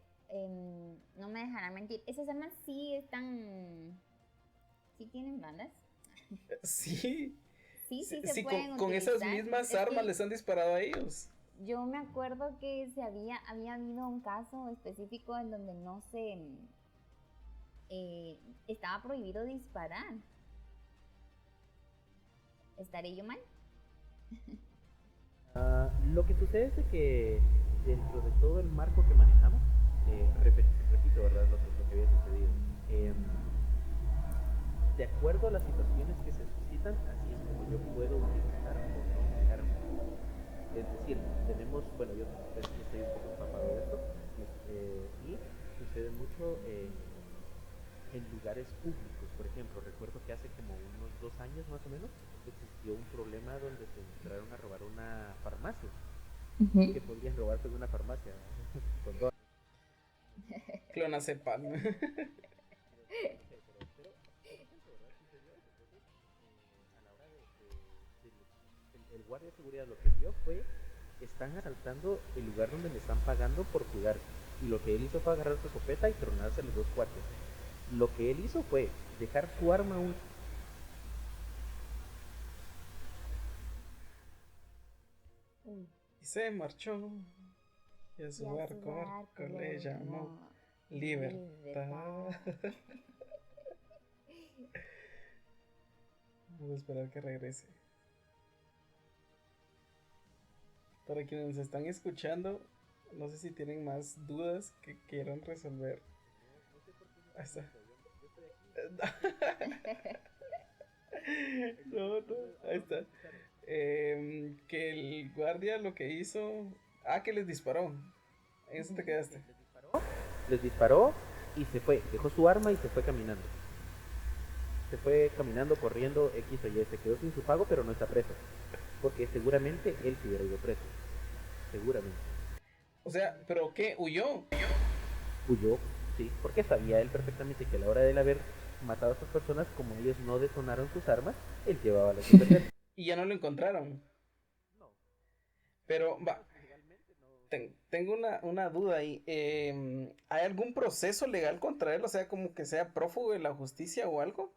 no me dejarán mentir. Esas armas sí están, sí tienen balas. Sí, Sí, sí se sí, pueden con esas utilizar. mismas Es armas que les han disparado a ellos. yo me acuerdo que había habido un caso específico en donde no se estaba prohibido disparar. ¿Estaré yo mal? Lo que sucede es de que dentro de todo el marco que manejamos, repito, ¿verdad? Lo que había sucedido. De acuerdo a las situaciones que se suscitan, así es como yo puedo utilizar o no mi arma. Es decir, tenemos, bueno, yo estoy un poco empapado de esto, y sucede mucho en lugares públicos. Por ejemplo, recuerdo que hace como unos 2 años más o menos existió un problema donde se entraron a robar una farmacia. Que podrían robarse de una farmacia con dólares. Clonazepam. A la hora el guardia de seguridad lo que vio fue: están asaltando el lugar donde me están pagando por cuidar. Y lo que él hizo fue agarrar su escopeta y tronarse los dos cuates. Lo que él hizo fue dejar su arma Y se marchó. Y a su barco le llamó Libertad. Vamos a esperar que regrese. Para quienes nos están escuchando, no sé si tienen más dudas que quieran resolver. Ahí está. No, ahí está. Que el guardia lo que hizo. Que les disparó. En eso te quedaste. Les disparó y se fue. Dejó su arma y se fue caminando. Se fue caminando, corriendo, X o Y. Se quedó sin su pago, pero no está preso. Porque seguramente él se hubiera ido preso. Seguramente. O sea, ¿pero qué? ¿Huyó? Huyó, sí, porque sabía él perfectamente que a la hora de él haber matado a estas personas, como ellos no detonaron sus armas, él llevaba la supervivencia. Y ya no lo encontraron. No. Pero, tengo una duda ahí. ¿Hay algún proceso legal contra él? O sea, como que sea prófugo de la justicia o algo.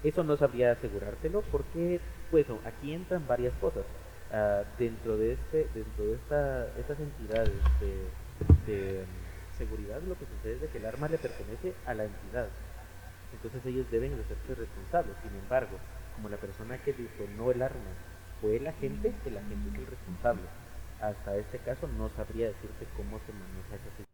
Eso no sabría asegurártelo porque, pues, aquí entran varias cosas. Dentro de estas entidades de seguridad, lo que sucede es de que el arma le pertenece a la entidad. Entonces ellos deben de hacerse responsables. Sin embargo, como la persona que detonó el arma fue el agente es el responsable. hasta este caso no sabría decirte cómo se maneja esa situación.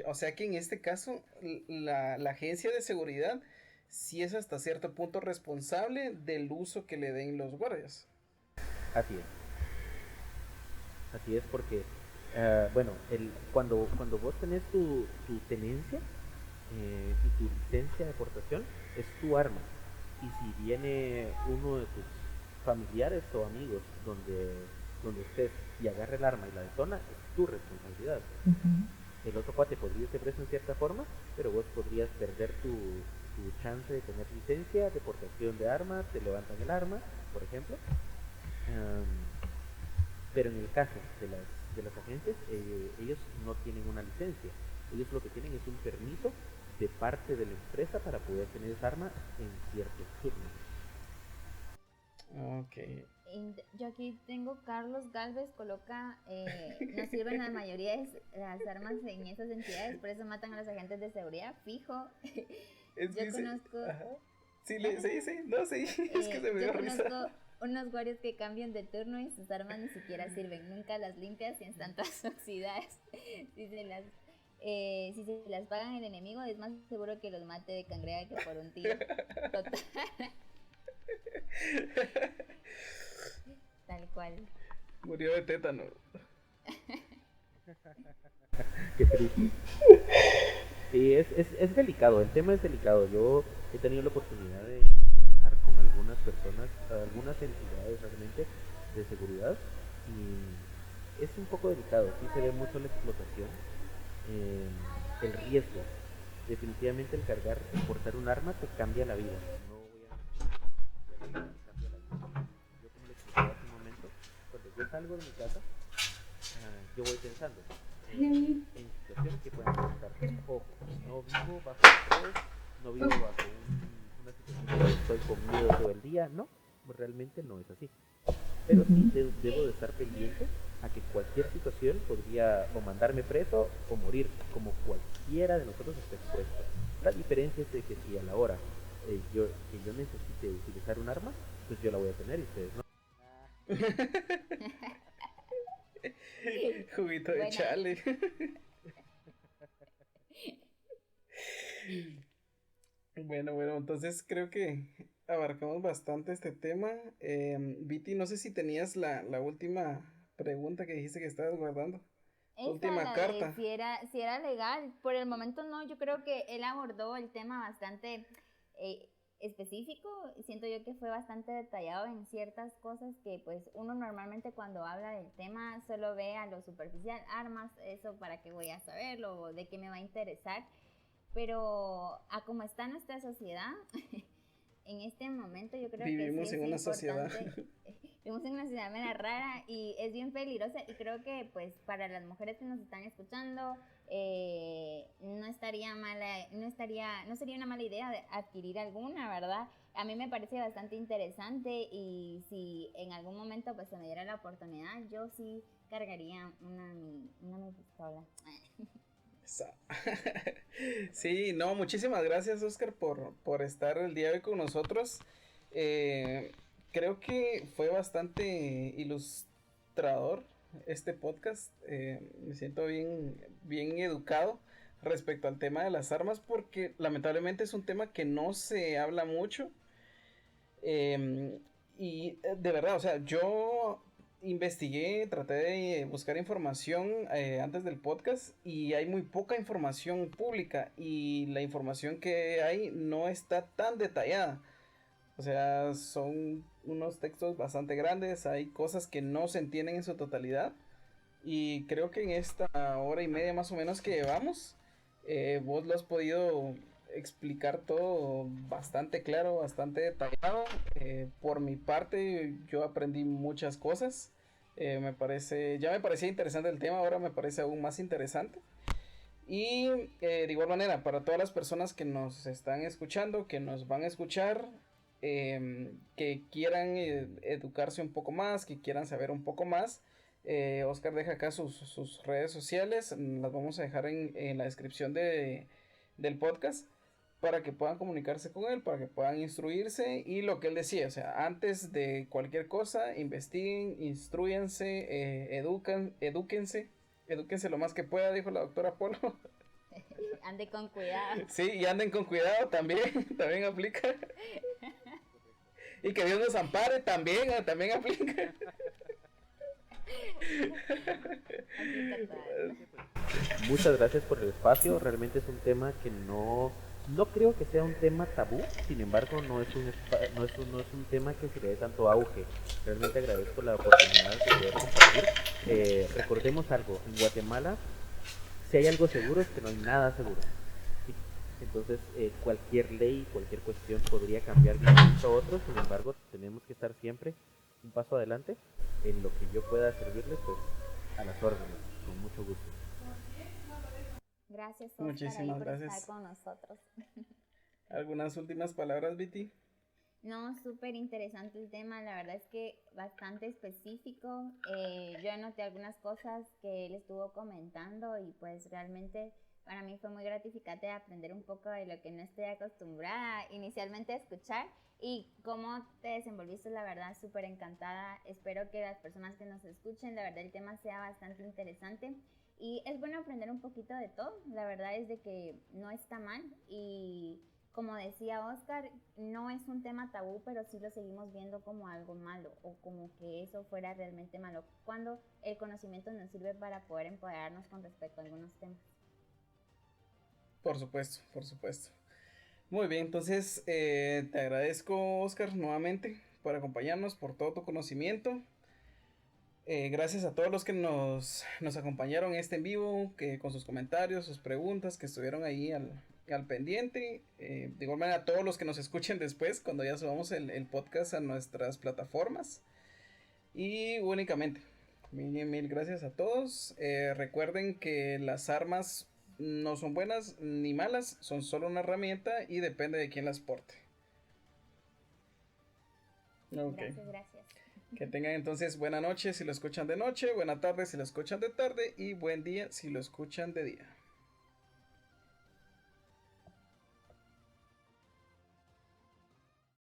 O sea que en este caso la agencia de seguridad sí es hasta cierto punto responsable del uso que le den los guardias. Así es. Así es porque, bueno, cuando vos tenés tu tenencia y tu licencia de portación, es tu arma. Y si viene uno de tus familiares o amigos donde estés y agarra el arma y la detona, es tu responsabilidad. El otro cuate podría ser preso en cierta forma, pero vos podrías perder tu chance de tener licencia de portación de arma, te levantan el arma, por ejemplo. Pero en el caso de las agentes, ellos no tienen una licencia. Ellos lo que tienen es un permiso de parte de la empresa para poder tener esa arma en ciertos turnos. Ok. Yo aquí tengo Carlos Galvez, coloca, no sirven la mayoría de las armas en esas entidades, por eso matan a los agentes de seguridad, fijo. Yo conozco... Ajá. Sí, no, sí, es que se me dio yo risa. conozco unos guardias que cambian de turno y sus armas ni siquiera sirven, nunca las limpias y están todas oxidadas. Si se las pagan el enemigo, es más seguro que los mate de cangreja que por un tiro. Total. Tal cual. Murió de tétano. Qué triste. Sí, es delicado, el tema es delicado. Yo he tenido la oportunidad de trabajar con algunas personas, algunas entidades realmente de seguridad, y es un poco delicado. Sí se ve mucho la explotación, el riesgo. Definitivamente el cargar, el portar un arma te cambia la vida. No voy a te cambia la vida. Yo, como le explicaba hace un momento, cuando yo salgo de mi casa, yo voy pensando en situaciones que puedan pasar. Ojo, no vivo bajo estrés, no vivo bajo una situación donde estoy con miedo todo el día, no, realmente no es así. Pero sí debo de estar pendiente a que cualquier situación podría o mandarme preso o morir, como cualquiera de nosotros esté expuesto. La diferencia es de que si a la hora yo necesite utilizar un arma, pues yo la voy a tener y ustedes no. Juguito de chale. Bueno, entonces creo que abarcamos bastante este tema. Viti, no sé si tenías la última pregunta que dijiste que estabas guardando. Tu última La carta. de si era legal. Por el momento no, yo creo que él abordó el tema bastante específico. Siento yo que fue bastante detallado en ciertas cosas que pues uno normalmente cuando habla del tema solo ve a lo superficial, armas, eso para qué voy a saberlo, o de qué me va a interesar. Pero a como está nuestra sociedad, en este momento yo creo Vivimos que sí en es una importante. sociedad. Vivimos en una sociedad media rara y es bien peligrosa, y creo que pues para las mujeres que nos están escuchando no sería una mala idea de adquirir alguna, ¿verdad? A mí me parece bastante interesante, y si en algún momento pues se me diera la oportunidad, yo sí cargaría una pistola. Sí, no, muchísimas gracias, Oscar, por estar el día de hoy con nosotros. Creo que fue bastante ilustrador este podcast. Me siento bien educado respecto al tema de las armas, porque lamentablemente es un tema que no se habla mucho. Y de verdad, o sea, yo investigué, traté de buscar información antes del podcast, y hay muy poca información pública, y la información que hay no está tan detallada. O sea, son unos textos bastante grandes, hay cosas que no se entienden en su totalidad, y creo que en esta hora y media más o menos que llevamos, vos lo has podido explicar todo bastante claro, bastante detallado. Por mi parte, yo aprendí muchas cosas. Ya me parecía interesante el tema, ahora me parece aún más interesante. Y de igual manera, para todas las personas que nos están escuchando, que nos van a escuchar, que quieran educarse un poco más, que quieran saber un poco más, Oscar deja acá sus redes sociales, las vamos a dejar en la descripción del podcast, para que puedan comunicarse con él, para que puedan instruirse y lo que él decía, o sea, antes de cualquier cosa, investiguen, instruyanse, edúquense lo más que pueda, dijo la doctora Polo. Ande con cuidado. Sí, y anden con cuidado también, también aplica. Y que Dios nos ampare también aplica. Muchas gracias por el espacio. Realmente es un tema que no creo que sea un tema tabú. Sin embargo, no es un tema que se le dé tanto auge. Realmente agradezco la oportunidad de poder compartir. Recordemos algo, en Guatemala, si hay algo seguro es que no hay nada seguro. ¿Sí? Entonces, cualquier ley, cualquier cuestión podría cambiar de un momento a otro. Sin embargo, tenemos que estar siempre un paso adelante. En lo que yo pueda servirles, pues a las órdenes, con mucho gusto. Gracias, Oscar, Muchísimas por gracias. estar con nosotros. ¿Algunas últimas palabras, Viti? No, súper interesante el tema, la verdad es que bastante específico. Yo anoté algunas cosas que él estuvo comentando y pues realmente para mí fue muy gratificante aprender un poco de lo que no estoy acostumbrada inicialmente a escuchar y cómo te desenvolviste, la verdad, súper encantada. Espero que las personas que nos escuchen, la verdad el tema sea bastante interesante y es bueno aprender un poquito de todo. La verdad es de que no está mal y como decía Oscar, no es un tema tabú, pero sí lo seguimos viendo como algo malo o como que eso fuera realmente malo, cuando el conocimiento nos sirve para poder empoderarnos con respecto a algunos temas. Por supuesto, por supuesto. Muy bien, entonces te agradezco, Oscar, nuevamente por acompañarnos, por todo tu conocimiento. Gracias a todos los que nos acompañaron en este en vivo, que con sus comentarios, sus preguntas, que estuvieron ahí al pendiente. De igual manera a todos los que nos escuchen después, cuando ya subamos el podcast a nuestras plataformas. Y únicamente, mil gracias a todos. Recuerden que las armas no son buenas ni malas, son solo una herramienta y depende de quién las porte. Okay. Gracias. Que tengan entonces buena noche si lo escuchan de noche, buena tarde si lo escuchan de tarde y buen día si lo escuchan de día.